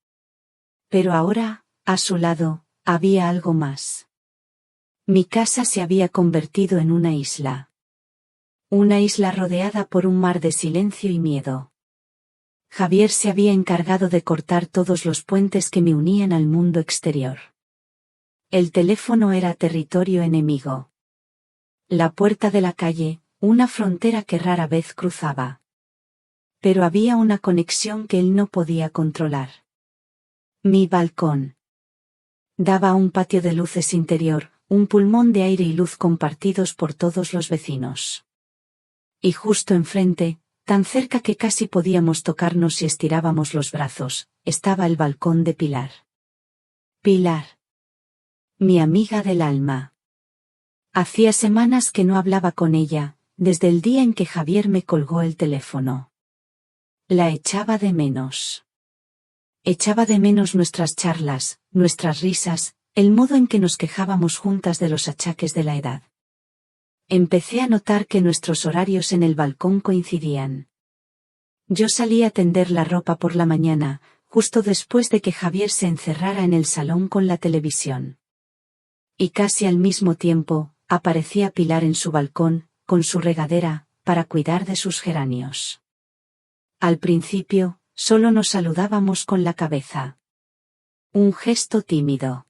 Pero ahora, a su lado, había algo más. Mi casa se había convertido en una isla. Una isla rodeada por un mar de silencio y miedo. Javier se había encargado de cortar todos los puentes que me unían al mundo exterior. El teléfono era territorio enemigo. La puerta de la calle, una frontera que rara vez cruzaba. Pero había una conexión que él no podía controlar. Mi balcón. Daba a un patio de luces interior, un pulmón de aire y luz compartidos por todos los vecinos. Y justo enfrente, tan cerca que casi podíamos tocarnos si estirábamos los brazos, estaba el balcón de Pilar. Pilar. Mi amiga del alma. Hacía semanas que no hablaba con ella, desde el día en que Javier me colgó el teléfono. La echaba de menos. Echaba de menos nuestras charlas, nuestras risas, el modo en que nos quejábamos juntas de los achaques de la edad. Empecé a notar que nuestros horarios en el balcón coincidían. Yo salí a tender la ropa por la mañana, justo después de que Javier se encerrara en el salón con la televisión. Y casi al mismo tiempo, aparecía Pilar en su balcón, con su regadera, para cuidar de sus geranios. Al principio, solo nos saludábamos con la cabeza. Un gesto tímido.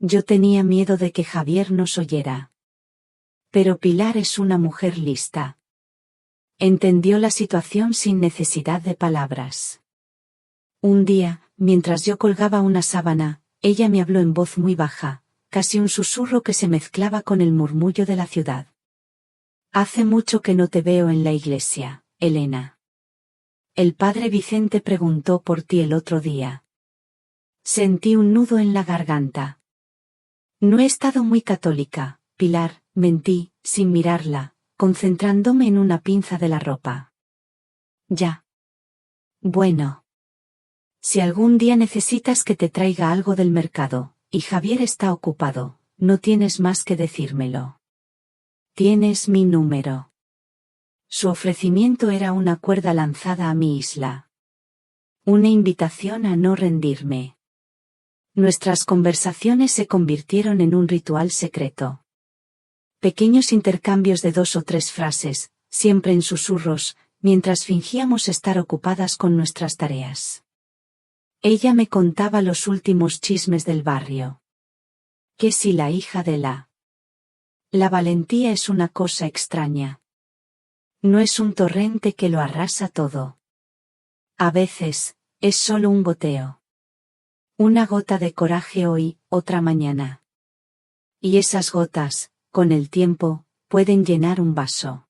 Yo tenía miedo de que Javier nos oyera. Pero Pilar es una mujer lista. Entendió la situación sin necesidad de palabras. Un día, mientras yo colgaba una sábana, ella me habló en voz muy baja, casi un susurro que se mezclaba con el murmullo de la ciudad. Hace mucho que no te veo en la iglesia, Elena. El padre Vicente preguntó por ti el otro día. Sentí un nudo en la garganta. No he estado muy católica, Pilar, mentí, sin mirarla, concentrándome en una pinza de la ropa. Ya. Bueno. Si algún día necesitas que te traiga algo del mercado, y Javier está ocupado, no tienes más que decírmelo. Tienes mi número. Su ofrecimiento era una cuerda lanzada a mi isla. Una invitación a no rendirme. Nuestras conversaciones se convirtieron en un ritual secreto. Pequeños intercambios de 2 o 3 frases, siempre en susurros, mientras fingíamos estar ocupadas con nuestras tareas. Ella me contaba los últimos chismes del barrio. Que si la hija de la valentía es una cosa extraña. No es un torrente que lo arrasa todo. A veces, es solo un goteo. Una gota de coraje hoy, otra mañana. Y esas gotas, con el tiempo, pueden llenar un vaso.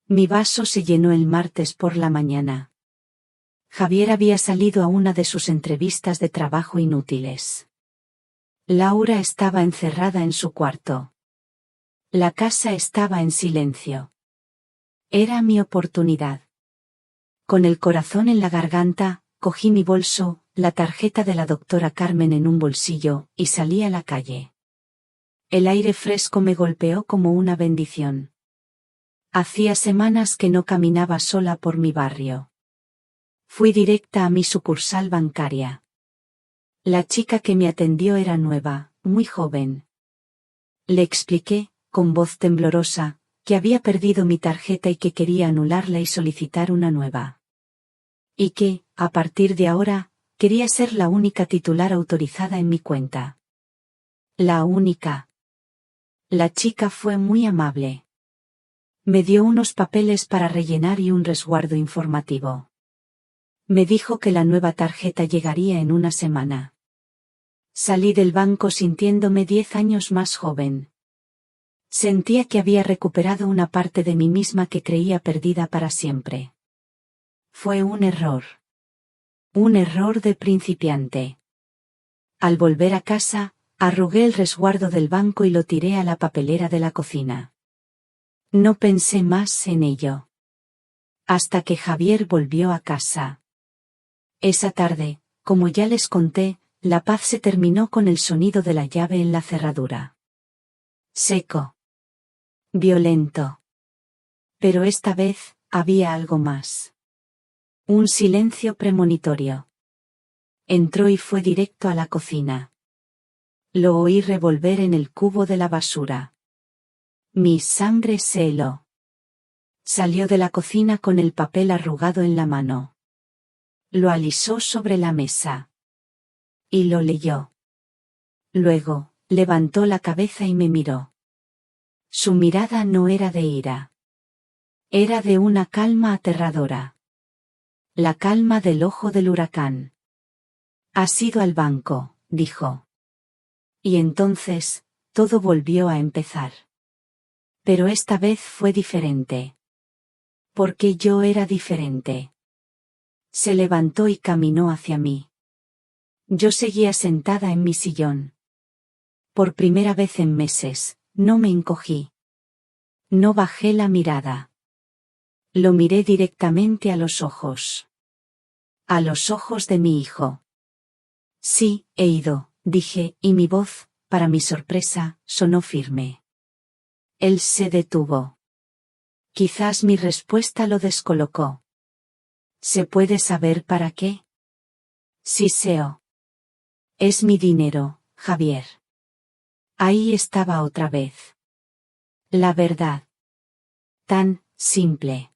Mi vaso se llenó el martes por la mañana. Javier había salido a una de sus entrevistas de trabajo inútiles. Laura estaba encerrada en su cuarto. La casa estaba en silencio. Era mi oportunidad. Con el corazón en la garganta, cogí mi bolso, la tarjeta de la doctora Carmen en un bolsillo, y salí a la calle. El aire fresco me golpeó como una bendición. Hacía semanas que no caminaba sola por mi barrio. Fui directa a mi sucursal bancaria. La chica que me atendió era nueva, muy joven. Le expliqué, con voz temblorosa, que había perdido mi tarjeta y que quería anularla y solicitar una nueva. Y que, a partir de ahora, quería ser la única titular autorizada en mi cuenta. La única. La chica fue muy amable. Me dio unos papeles para rellenar y un resguardo informativo. Me dijo que la nueva tarjeta llegaría en una semana. Salí del banco sintiéndome 10 años más joven. Sentía que había recuperado una parte de mí misma que creía perdida para siempre. Fue un error. Un error de principiante. Al volver a casa, arrugué el resguardo del banco y lo tiré a la papelera de la cocina. No pensé más en ello. Hasta que Javier volvió a casa. Esa tarde, como ya les conté, la paz se terminó con el sonido de la llave en la cerradura. Seco. Violento. Pero esta vez, había algo más. Un silencio premonitorio. Entró y fue directo a la cocina. Lo oí revolver en el cubo de la basura. Mi sangre se heló. Salió de la cocina con el papel arrugado en la mano. Lo alisó sobre la mesa. Y lo leyó. Luego, levantó la cabeza y me miró. Su mirada no era de ira. Era de una calma aterradora. La calma del ojo del huracán. Has ido al banco, dijo. Y entonces, todo volvió a empezar. Pero esta vez fue diferente. Porque yo era diferente. Se levantó y caminó hacia mí. Yo seguía sentada en mi sillón. Por primera vez en meses, no me encogí. No bajé la mirada. Lo miré directamente a los ojos. A los ojos de mi hijo. Sí, he ido, dije, y mi voz, para mi sorpresa, sonó firme. Él se detuvo. Quizás mi respuesta lo descolocó. ¿Se puede saber para qué? Sí, seo. Es mi dinero, Javier. Ahí estaba otra vez. La verdad. Tan simple.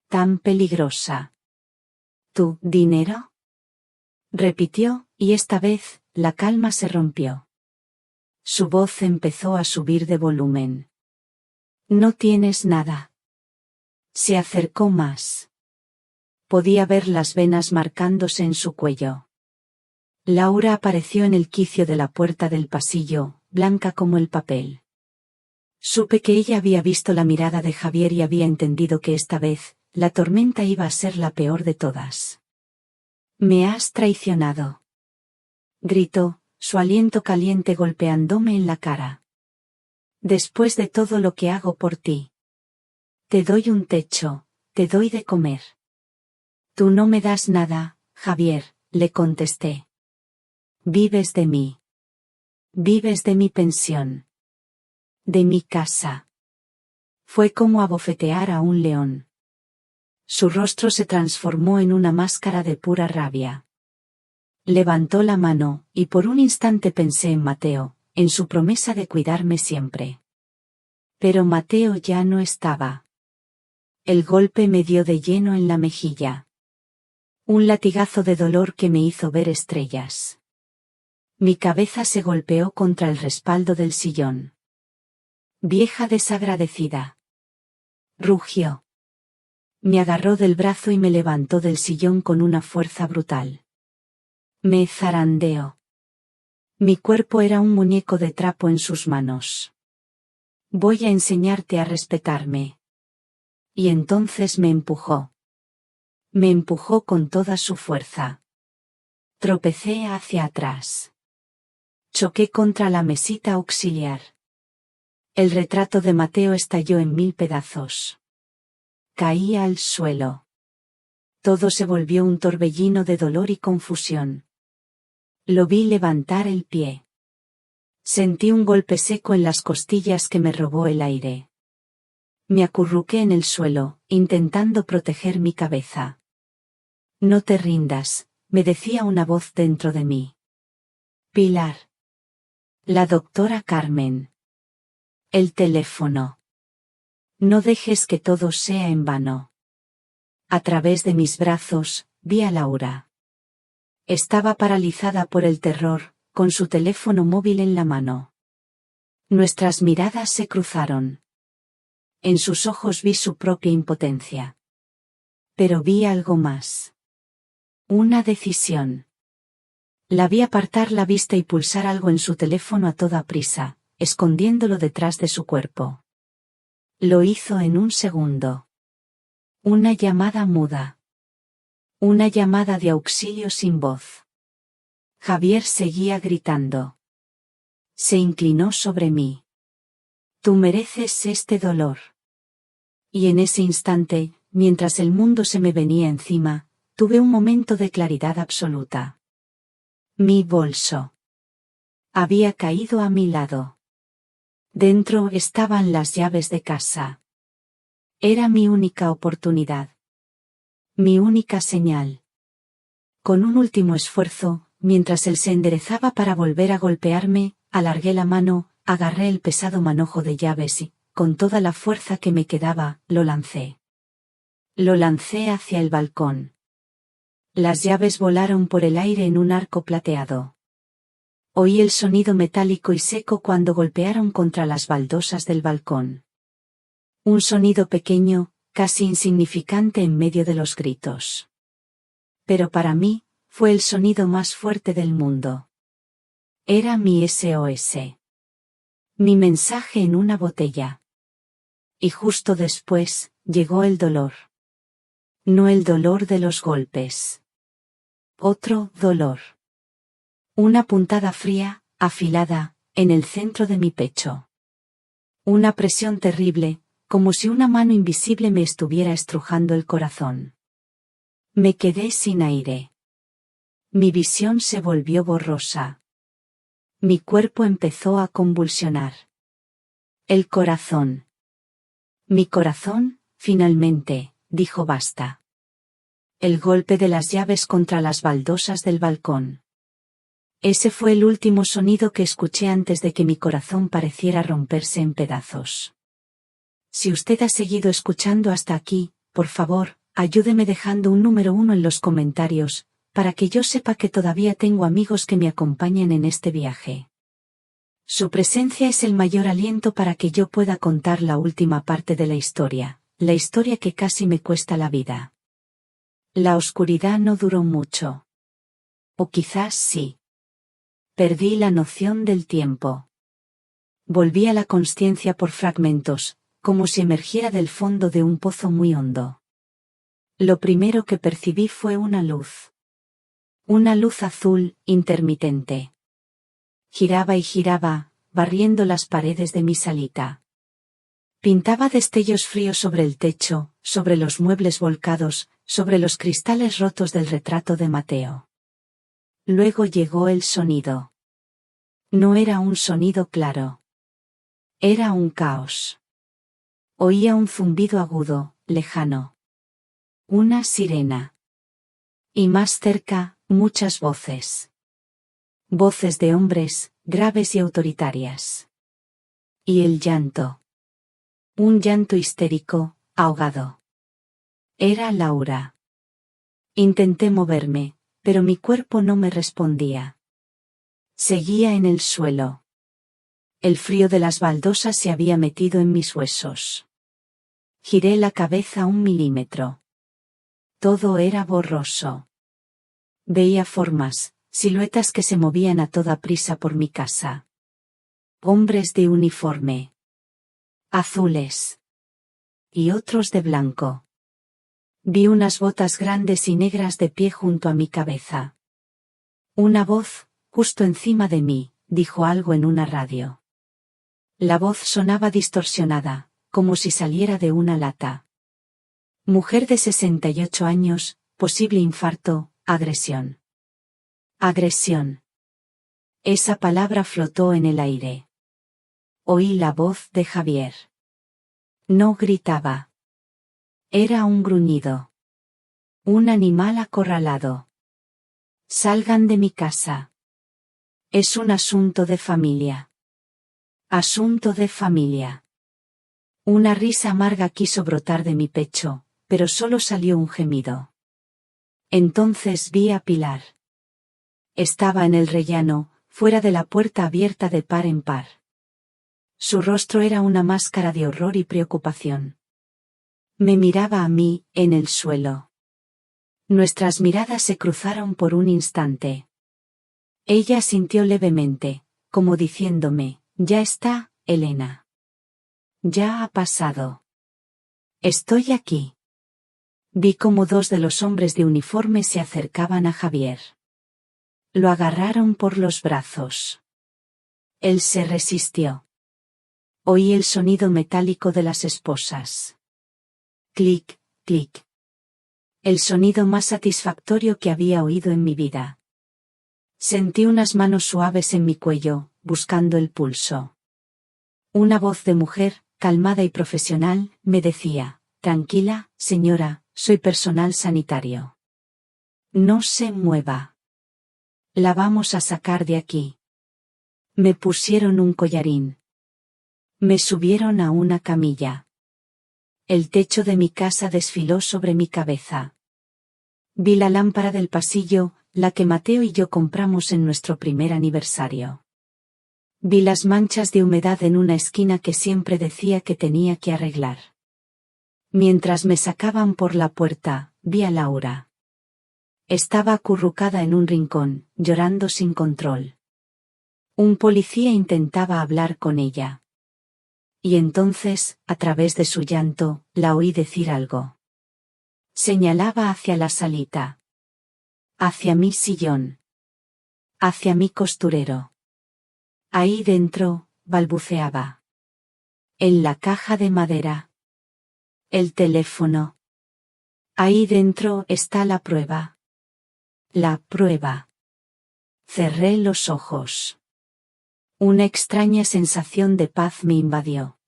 Tan peligrosa. ¿Tu dinero? Repitió, y esta vez, la calma se rompió. Su voz empezó a subir de volumen. No tienes nada. Se acercó más. Podía ver las venas marcándose en su cuello. Laura apareció en el quicio de la puerta del pasillo, blanca como el papel. Supe que ella había visto la mirada de Javier y había entendido que esta vez, la tormenta iba a ser la peor de todas. «Me has traicionado», gritó, su aliento caliente golpeándome en la cara. «Después de todo lo que hago por ti. Te doy un techo, te doy de comer». «Tú no me das nada, Javier», le contesté. «Vives de mí. Vives de mi pensión. De mi casa». Fue como abofetear a un león. Su rostro se transformó en una máscara de pura rabia. Levantó la mano, y por un instante pensé en Mateo, en su promesa de cuidarme siempre. Pero Mateo ya no estaba. El golpe me dio de lleno en la mejilla. Un latigazo de dolor que me hizo ver estrellas. Mi cabeza se golpeó contra el respaldo del sillón. «Vieja desagradecida», rugió. Me agarró del brazo y me levantó del sillón con una fuerza brutal. Me zarandeó. Mi cuerpo era un muñeco de trapo en sus manos. «Voy a enseñarte a respetarme». Y entonces me empujó. Me empujó con toda su fuerza. Tropecé hacia atrás. Choqué contra la mesita auxiliar. El retrato de Mateo estalló en 1000 pedazos. Caí al suelo. Todo se volvió un torbellino de dolor y confusión. Lo vi levantar el pie. Sentí un golpe seco en las costillas que me robó el aire. Me acurruqué en el suelo, intentando proteger mi cabeza. «No te rindas», me decía una voz dentro de mí. «Pilar. La doctora Carmen. El teléfono. No dejes que todo sea en vano». A través de mis brazos, vi a Laura. Estaba paralizada por el terror, con su teléfono móvil en la mano. Nuestras miradas se cruzaron. En sus ojos vi su propia impotencia. Pero vi algo más. Una decisión. La vi apartar la vista y pulsar algo en su teléfono a toda prisa, escondiéndolo detrás de su cuerpo. Lo hizo en un segundo. Una llamada muda. Una llamada de auxilio sin voz. Javier seguía gritando. Se inclinó sobre mí. «Tú mereces este dolor». Y en ese instante, mientras el mundo se me venía encima, tuve un momento de claridad absoluta. Mi bolso. Había caído a mi lado. Dentro estaban las llaves de casa. Era mi única oportunidad. Mi única señal. Con un último esfuerzo, mientras él se enderezaba para volver a golpearme, alargué la mano, agarré el pesado manojo de llaves y, con toda la fuerza que me quedaba, lo lancé. Lo lancé hacia el balcón. Las llaves volaron por el aire en un arco plateado. Oí el sonido metálico y seco cuando golpearon contra las baldosas del balcón. Un sonido pequeño, casi insignificante en medio de los gritos. Pero para mí, fue el sonido más fuerte del mundo. Era mi SOS. Mi mensaje en una botella. Y justo después, llegó el dolor. No el dolor de los golpes. Otro dolor. Una puntada fría, afilada, en el centro de mi pecho. Una presión terrible, como si una mano invisible me estuviera estrujando el corazón. Me quedé sin aire. Mi visión se volvió borrosa. Mi cuerpo empezó a convulsionar. El corazón. Mi corazón, finalmente, dijo basta. El golpe de las llaves contra las baldosas del balcón. Ese fue el último sonido que escuché antes de que mi corazón pareciera romperse en pedazos. Si usted ha seguido escuchando hasta aquí, por favor, ayúdeme dejando un número 1 en los comentarios, para que yo sepa que todavía tengo amigos que me acompañan en este viaje. Su presencia es el mayor aliento para que yo pueda contar la última parte de la historia que casi me cuesta la vida. La oscuridad no duró mucho. O quizás sí. Perdí la noción del tiempo. Volví a la consciencia por fragmentos, como si emergiera del fondo de un pozo muy hondo. Lo primero que percibí fue una luz. Una luz azul, intermitente. Giraba y giraba, barriendo las paredes de mi salita. Pintaba destellos fríos sobre el techo, sobre los muebles volcados, sobre los cristales rotos del retrato de Mateo. Luego llegó el sonido. No era un sonido claro. Era un caos. Oía un zumbido agudo, lejano. Una sirena. Y más cerca, muchas voces. Voces de hombres, graves y autoritarias. Y el llanto. Un llanto histérico, ahogado. Era Laura. Intenté moverme, pero mi cuerpo no me respondía. Seguía en el suelo. El frío de las baldosas se había metido en mis huesos. Giré la cabeza 1 milímetro. Todo era borroso. Veía formas, siluetas que se movían a toda prisa por mi casa. Hombres de uniforme. Azules. Y otros de blanco. Vi unas botas grandes y negras de pie junto a mi cabeza. Una voz, justo encima de mí, dijo algo en una radio. La voz sonaba distorsionada, como si saliera de una lata. Mujer de 68 años, posible infarto, agresión. Agresión. Esa palabra flotó en el aire. Oí la voz de Javier. No gritaba. Era un gruñido. Un animal acorralado. Salgan de mi casa. Es un asunto de familia. Asunto de familia. Una risa amarga quiso brotar de mi pecho, pero solo salió un gemido. Entonces vi a Pilar. Estaba en el rellano, fuera de la puerta abierta de par en par. Su rostro era una máscara de horror y preocupación. Me miraba a mí, en el suelo. Nuestras miradas se cruzaron por un instante. Ella sintió levemente, como diciéndome, ya está, Elena. Ya ha pasado. Estoy aquí. Vi cómo 2 de los hombres de uniforme se acercaban a Javier. Lo agarraron por los brazos. Él se resistió. Oí el sonido metálico de las esposas. Clic, clic. El sonido más satisfactorio que había oído en mi vida. Sentí unas manos suaves en mi cuello, buscando el pulso. Una voz de mujer, calmada y profesional, me decía, tranquila, señora, soy personal sanitario. No se mueva. La vamos a sacar de aquí. Me pusieron un collarín. Me subieron a una camilla. El techo de mi casa desfiló sobre mi cabeza. Vi la lámpara del pasillo, la que Mateo y yo compramos en nuestro primer aniversario. Vi las manchas de humedad en una esquina que siempre decía que tenía que arreglar. Mientras me sacaban por la puerta, vi a Laura. Estaba acurrucada en un rincón, llorando sin control. Un policía intentaba hablar con ella. Y entonces, a través de su llanto, la oí decir algo. Señalaba hacia la salita. Hacia mi sillón. Hacia mi costurero. Ahí dentro, balbuceaba. En la caja de madera. El teléfono. Ahí dentro está la prueba. La prueba. Cerré los ojos. Una extraña sensación de paz me invadió.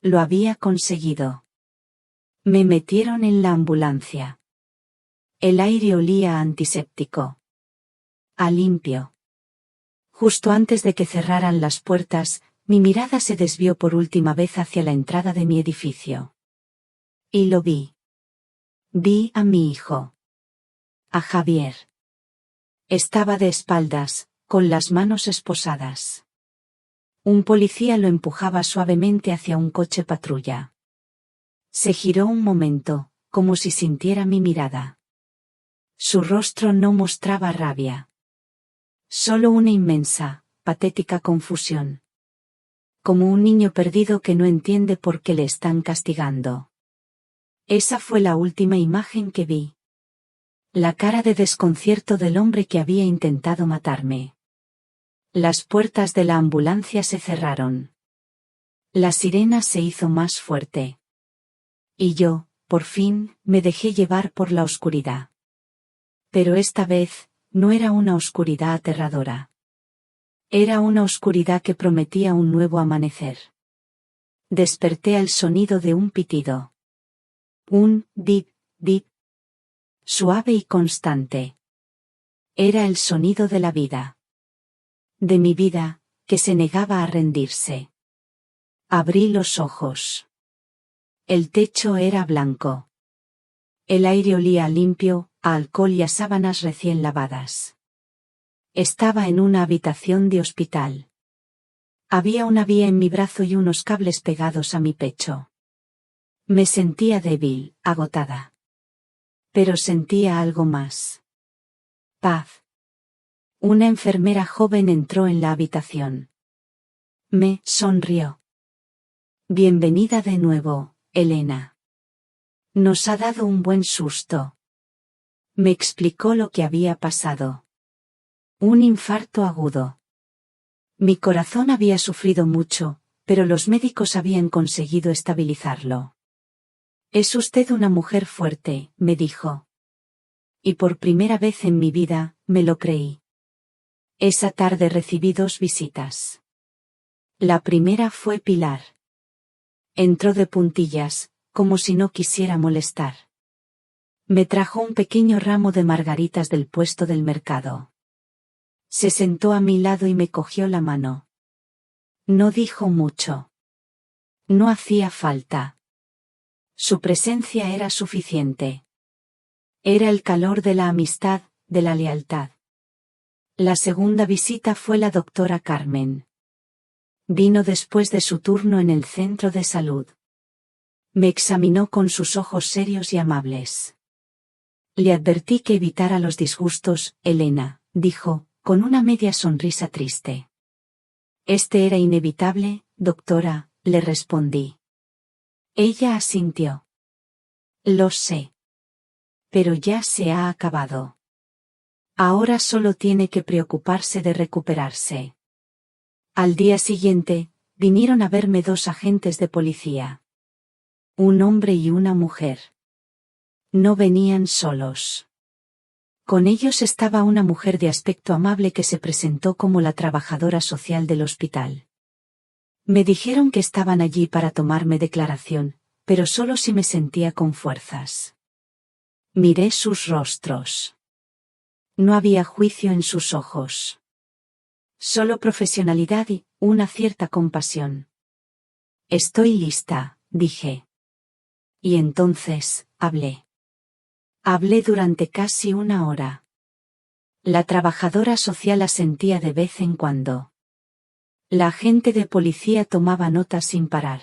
Lo había conseguido. Me metieron en la ambulancia. El aire olía a antiséptico. A limpio. Justo antes de que cerraran las puertas, mi mirada se desvió por última vez hacia la entrada de mi edificio. Y lo vi. Vi a mi hijo. A Javier. Estaba de espaldas, con las manos esposadas. Un policía lo empujaba suavemente hacia un coche patrulla. Se giró un momento, como si sintiera mi mirada. Su rostro no mostraba rabia. Solo una inmensa, patética confusión. Como un niño perdido que no entiende por qué le están castigando. Esa fue la última imagen que vi. La cara de desconcierto del hombre que había intentado matarme. Las puertas de la ambulancia se cerraron. La sirena se hizo más fuerte. Y yo, por fin, me dejé llevar por la oscuridad. Pero esta vez, no era una oscuridad aterradora. Era una oscuridad que prometía un nuevo amanecer. Desperté al sonido de un pitido. Un bip, bip. Suave y constante. Era el sonido de la vida. De mi vida, que se negaba a rendirse. Abrí los ojos. El techo era blanco. El aire olía limpio, a alcohol y a sábanas recién lavadas. Estaba en una habitación de hospital. Había una vía en mi brazo y unos cables pegados a mi pecho. Me sentía débil, agotada. Pero sentía algo más. Paz. Una enfermera joven entró en la habitación. Me sonrió. Bienvenida de nuevo, Elena. Nos ha dado un buen susto. Me explicó lo que había pasado. Un infarto agudo. Mi corazón había sufrido mucho, pero los médicos habían conseguido estabilizarlo. Es usted una mujer fuerte, me dijo. Y por primera vez en mi vida, me lo creí. Esa tarde recibí 2 visitas. La primera fue Pilar. Entró de puntillas, como si no quisiera molestar. Me trajo un pequeño ramo de margaritas del puesto del mercado. Se sentó a mi lado y me cogió la mano. No dijo mucho. No hacía falta. Su presencia era suficiente. Era el calor de la amistad, de la lealtad. La segunda visita fue la doctora Carmen. Vino después de su turno en el centro de salud. Me examinó con sus ojos serios y amables. Le advertí que evitara los disgustos, Elena, dijo, con una media sonrisa triste. Este era inevitable, doctora, le respondí. Ella asintió. Lo sé. Pero ya se ha acabado. Ahora solo tiene que preocuparse de recuperarse. Al día siguiente, vinieron a verme 2 agentes de policía. Un hombre y una mujer. No venían solos. Con ellos estaba una mujer de aspecto amable que se presentó como la trabajadora social del hospital. Me dijeron que estaban allí para tomarme declaración, pero solo si me sentía con fuerzas. Miré sus rostros. No había juicio en sus ojos. Solo profesionalidad y una cierta compasión. Estoy lista, dije. Y entonces, hablé. Hablé durante casi 1 hora. La trabajadora social asentía de vez en cuando. La agente de policía tomaba notas sin parar.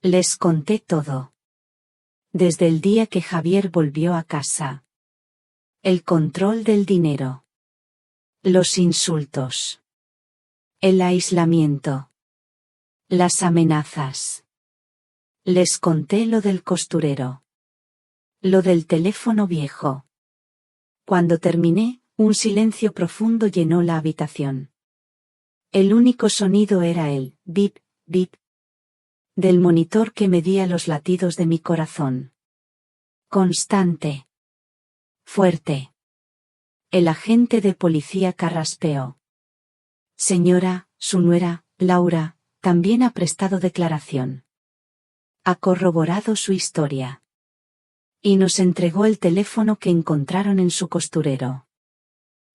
Les conté todo. Desde el día que Javier volvió a casa. El control del dinero. Los insultos. El aislamiento. Las amenazas. Les conté lo del costurero. Lo del teléfono viejo. Cuando terminé, un silencio profundo llenó la habitación. El único sonido era el bip, bip del monitor que medía los latidos de mi corazón. Constante. Fuerte. El agente de policía carraspeó. Señora, su nuera, Laura, también ha prestado declaración. Ha corroborado su historia. Y nos entregó el teléfono que encontraron en su costurero.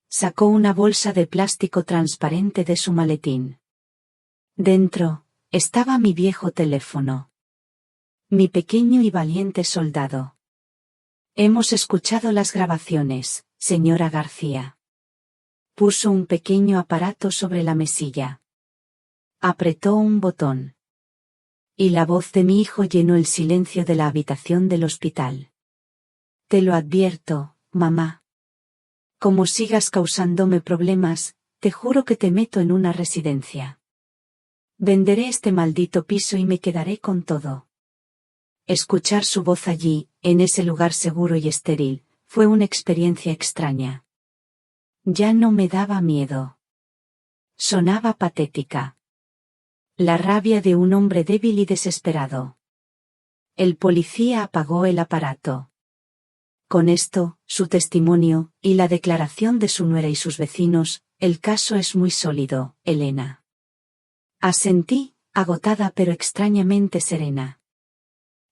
Sacó una bolsa de plástico transparente de su maletín. Dentro, estaba mi viejo teléfono. Mi pequeño y valiente soldado. Hemos escuchado las grabaciones, señora García. Puso un pequeño aparato sobre la mesilla. Apretó un botón. Y la voz de mi hijo llenó el silencio de la habitación del hospital. Te lo advierto, mamá. Como sigas causándome problemas, te juro que te meto en una residencia. Venderé este maldito piso y me quedaré con todo. Escuchar su voz allí, en ese lugar seguro y estéril, fue una experiencia extraña. Ya no me daba miedo. Sonaba patética. La rabia de un hombre débil y desesperado. El policía apagó el aparato. Con esto, su testimonio, y la declaración de su nuera y sus vecinos, el caso es muy sólido, Elena. Asentí, agotada pero extrañamente serena.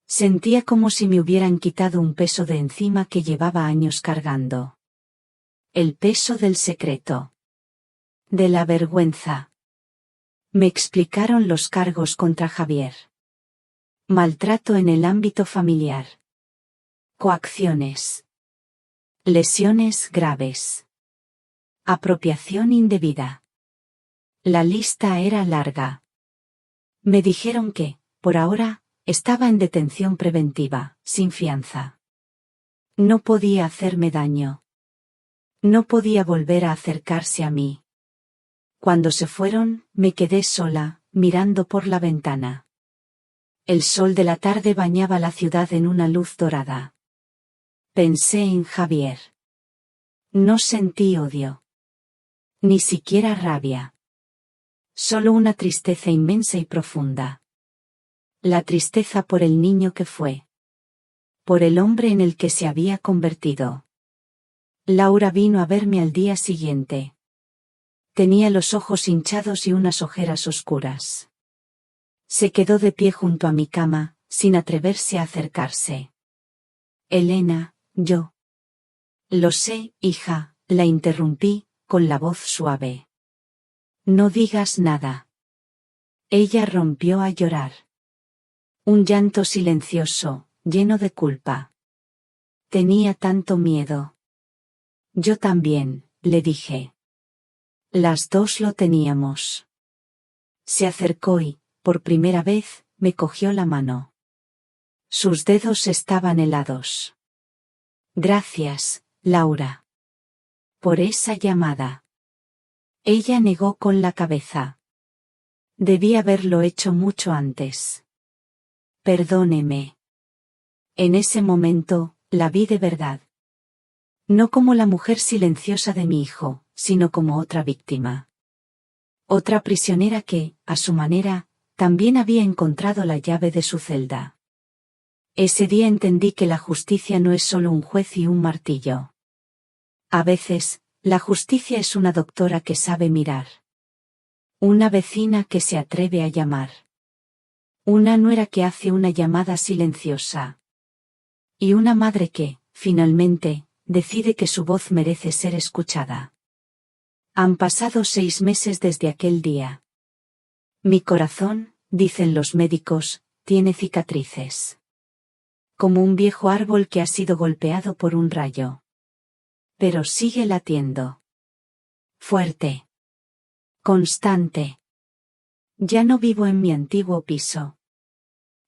Sentía como si me hubieran quitado un peso de encima que llevaba años cargando. El peso del secreto. De la vergüenza. Me explicaron los cargos contra Javier. Maltrato en el ámbito familiar. Coacciones. Lesiones graves. Apropiación indebida. La lista era larga. Me dijeron que, por ahora, estaba en detención preventiva, sin fianza. No podía hacerme daño. No podía volver a acercarse a mí. Cuando se fueron, me quedé sola, mirando por la ventana. El sol de la tarde bañaba la ciudad en una luz dorada. Pensé en Javier. No sentí odio. Ni siquiera rabia. Solo una tristeza inmensa y profunda. La tristeza por el niño que fue. Por el hombre en el que se había convertido. Laura vino a verme al día siguiente. Tenía los ojos hinchados y unas ojeras oscuras. Se quedó de pie junto a mi cama, sin atreverse a acercarse. Elena, yo. Lo sé, hija, la interrumpí, con la voz suave. No digas nada. Ella rompió a llorar. Un llanto silencioso, lleno de culpa. Tenía tanto miedo. Yo también, le dije. Las dos lo teníamos. Se acercó y, por primera vez, me cogió la mano. Sus dedos estaban helados. Gracias, Laura. Por esa llamada. Ella negó con la cabeza. Debí haberlo hecho mucho antes. Perdóneme. En ese momento, la vi de verdad. No como la mujer silenciosa de mi hijo, sino como otra víctima. Otra prisionera que, a su manera, también había encontrado la llave de su celda. Ese día entendí que la justicia no es solo un juez y un martillo. A veces, la justicia es una doctora que sabe mirar. Una vecina que se atreve a llamar. Una nuera que hace una llamada silenciosa. Y una madre que, finalmente, decide que su voz merece ser escuchada. Han pasado 6 meses desde aquel día. Mi corazón, dicen los médicos, tiene cicatrices. Como un viejo árbol que ha sido golpeado por un rayo. Pero sigue latiendo. Fuerte. Constante. Ya no vivo en mi antiguo piso.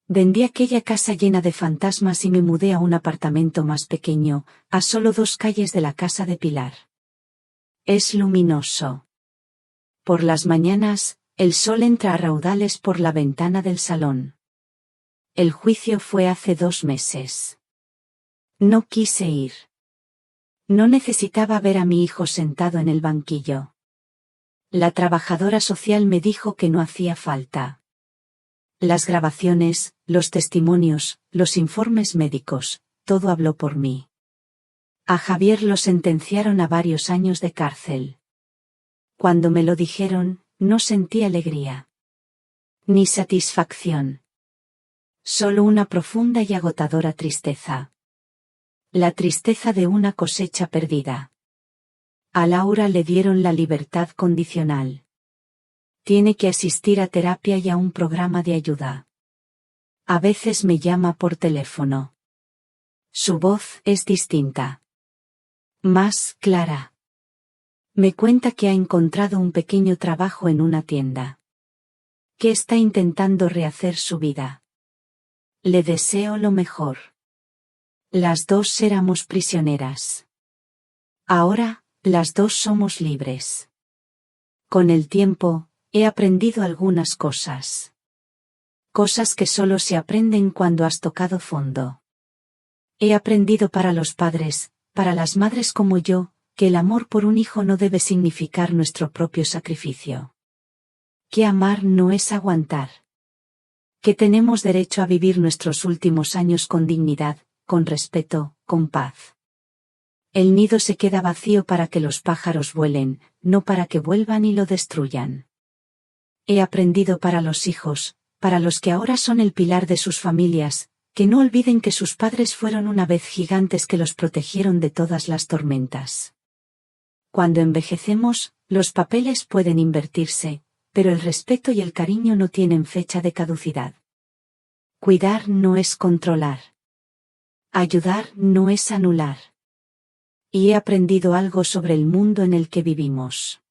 Vendí aquella casa llena de fantasmas y me mudé a un apartamento más pequeño, a solo 2 calles de la casa de Pilar. Es luminoso. Por las mañanas, el sol entra a raudales por la ventana del salón. El juicio fue hace 2 meses. No quise ir. No necesitaba ver a mi hijo sentado en el banquillo. La trabajadora social me dijo que no hacía falta. Las grabaciones, los testimonios, los informes médicos, todo habló por mí. A Javier lo sentenciaron a varios años de cárcel. Cuando me lo dijeron, no sentí alegría. Ni satisfacción. Solo una profunda y agotadora tristeza. La tristeza de una cosecha perdida. A Laura le dieron la libertad condicional. Tiene que asistir a terapia y a un programa de ayuda. A veces me llama por teléfono. Su voz es distinta. Más clara. Me cuenta que ha encontrado un pequeño trabajo en una tienda. Que está intentando rehacer su vida. Le deseo lo mejor. Las dos éramos prisioneras. Ahora, las dos somos libres. Con el tiempo, he aprendido algunas cosas. Cosas que solo se aprenden cuando has tocado fondo. He aprendido para los padres, para las madres como yo, que el amor por un hijo no debe significar nuestro propio sacrificio. Que amar no es aguantar. Que tenemos derecho a vivir nuestros últimos años con dignidad, con respeto, con paz. El nido se queda vacío para que los pájaros vuelen, no para que vuelvan y lo destruyan. He aprendido para los hijos, para los que ahora son el pilar de sus familias, que no olviden que sus padres fueron una vez gigantes que los protegieron de todas las tormentas. Cuando envejecemos, los papeles pueden invertirse, pero el respeto y el cariño no tienen fecha de caducidad. Cuidar no es controlar. Ayudar no es anular. Y he aprendido algo sobre el mundo en el que vivimos.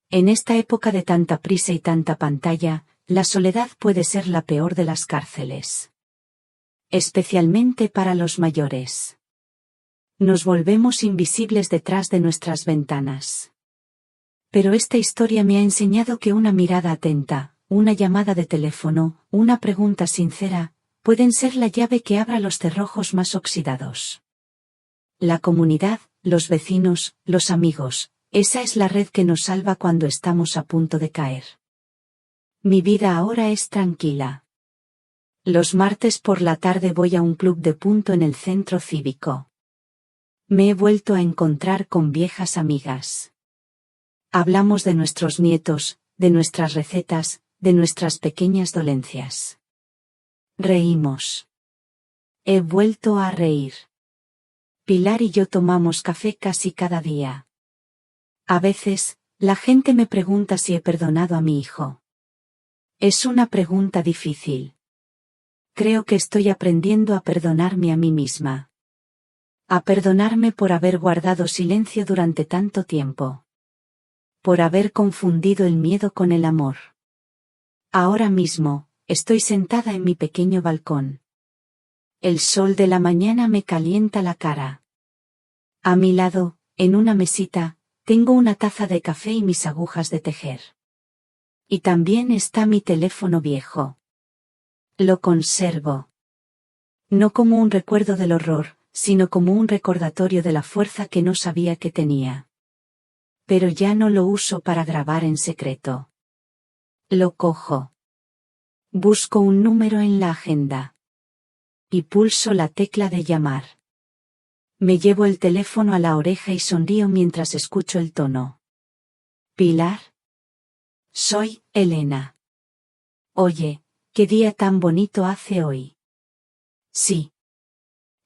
En esta época de tanta prisa y tanta pantalla, la soledad puede ser la peor de las cárceles. Especialmente para los mayores. Nos volvemos invisibles detrás de nuestras ventanas. Pero esta historia me ha enseñado que una mirada atenta, una llamada de teléfono, una pregunta sincera, pueden ser la llave que abra los cerrojos más oxidados. La comunidad, los vecinos, los amigos, esa es la red que nos salva cuando estamos a punto de caer. Mi vida ahora es tranquila. Los martes por la tarde voy a un club de punto en el centro cívico. Me he vuelto a encontrar con viejas amigas. Hablamos de nuestros nietos, de nuestras recetas, de nuestras pequeñas dolencias. Reímos. He vuelto a reír. Pilar y yo tomamos café casi cada día. A veces, la gente me pregunta si he perdonado a mi hijo. Es una pregunta difícil. Creo que estoy aprendiendo a perdonarme a mí misma. A perdonarme por haber guardado silencio durante tanto tiempo. Por haber confundido el miedo con el amor. Ahora mismo, estoy sentada en mi pequeño balcón. El sol de la mañana me calienta la cara. A mi lado, en una mesita, tengo una taza de café y mis agujas de tejer. Y también está mi teléfono viejo. Lo conservo. No como un recuerdo del horror, sino como un recordatorio de la fuerza que no sabía que tenía. Pero ya no lo uso para grabar en secreto. Lo cojo. Busco un número en la agenda. Y pulso la tecla de llamar. Me llevo el teléfono a la oreja y sonrío mientras escucho el tono. ¿Pilar? Soy Elena. Oye, ¿qué día tan bonito hace hoy? Sí.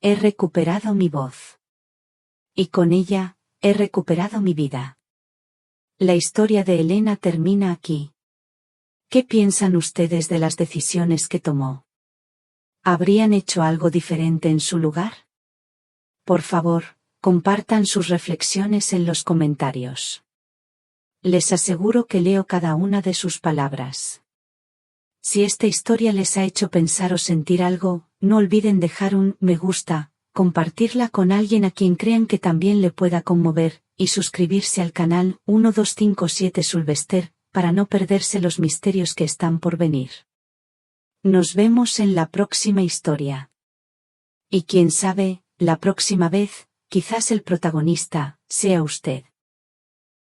He recuperado mi voz. Y con ella, he recuperado mi vida. La historia de Elena termina aquí. ¿Qué piensan ustedes de las decisiones que tomó? ¿Habrían hecho algo diferente en su lugar? Por favor, compartan sus reflexiones en los comentarios. Les aseguro que leo cada una de sus palabras. Si esta historia les ha hecho pensar o sentir algo, no olviden dejar un me gusta, compartirla con alguien a quien crean que también le pueda conmover, y suscribirse al canal 1257 Sulvester, para no perderse los misterios que están por venir. Nos vemos en la próxima historia. Y quién sabe, la próxima vez, quizás el protagonista sea usted.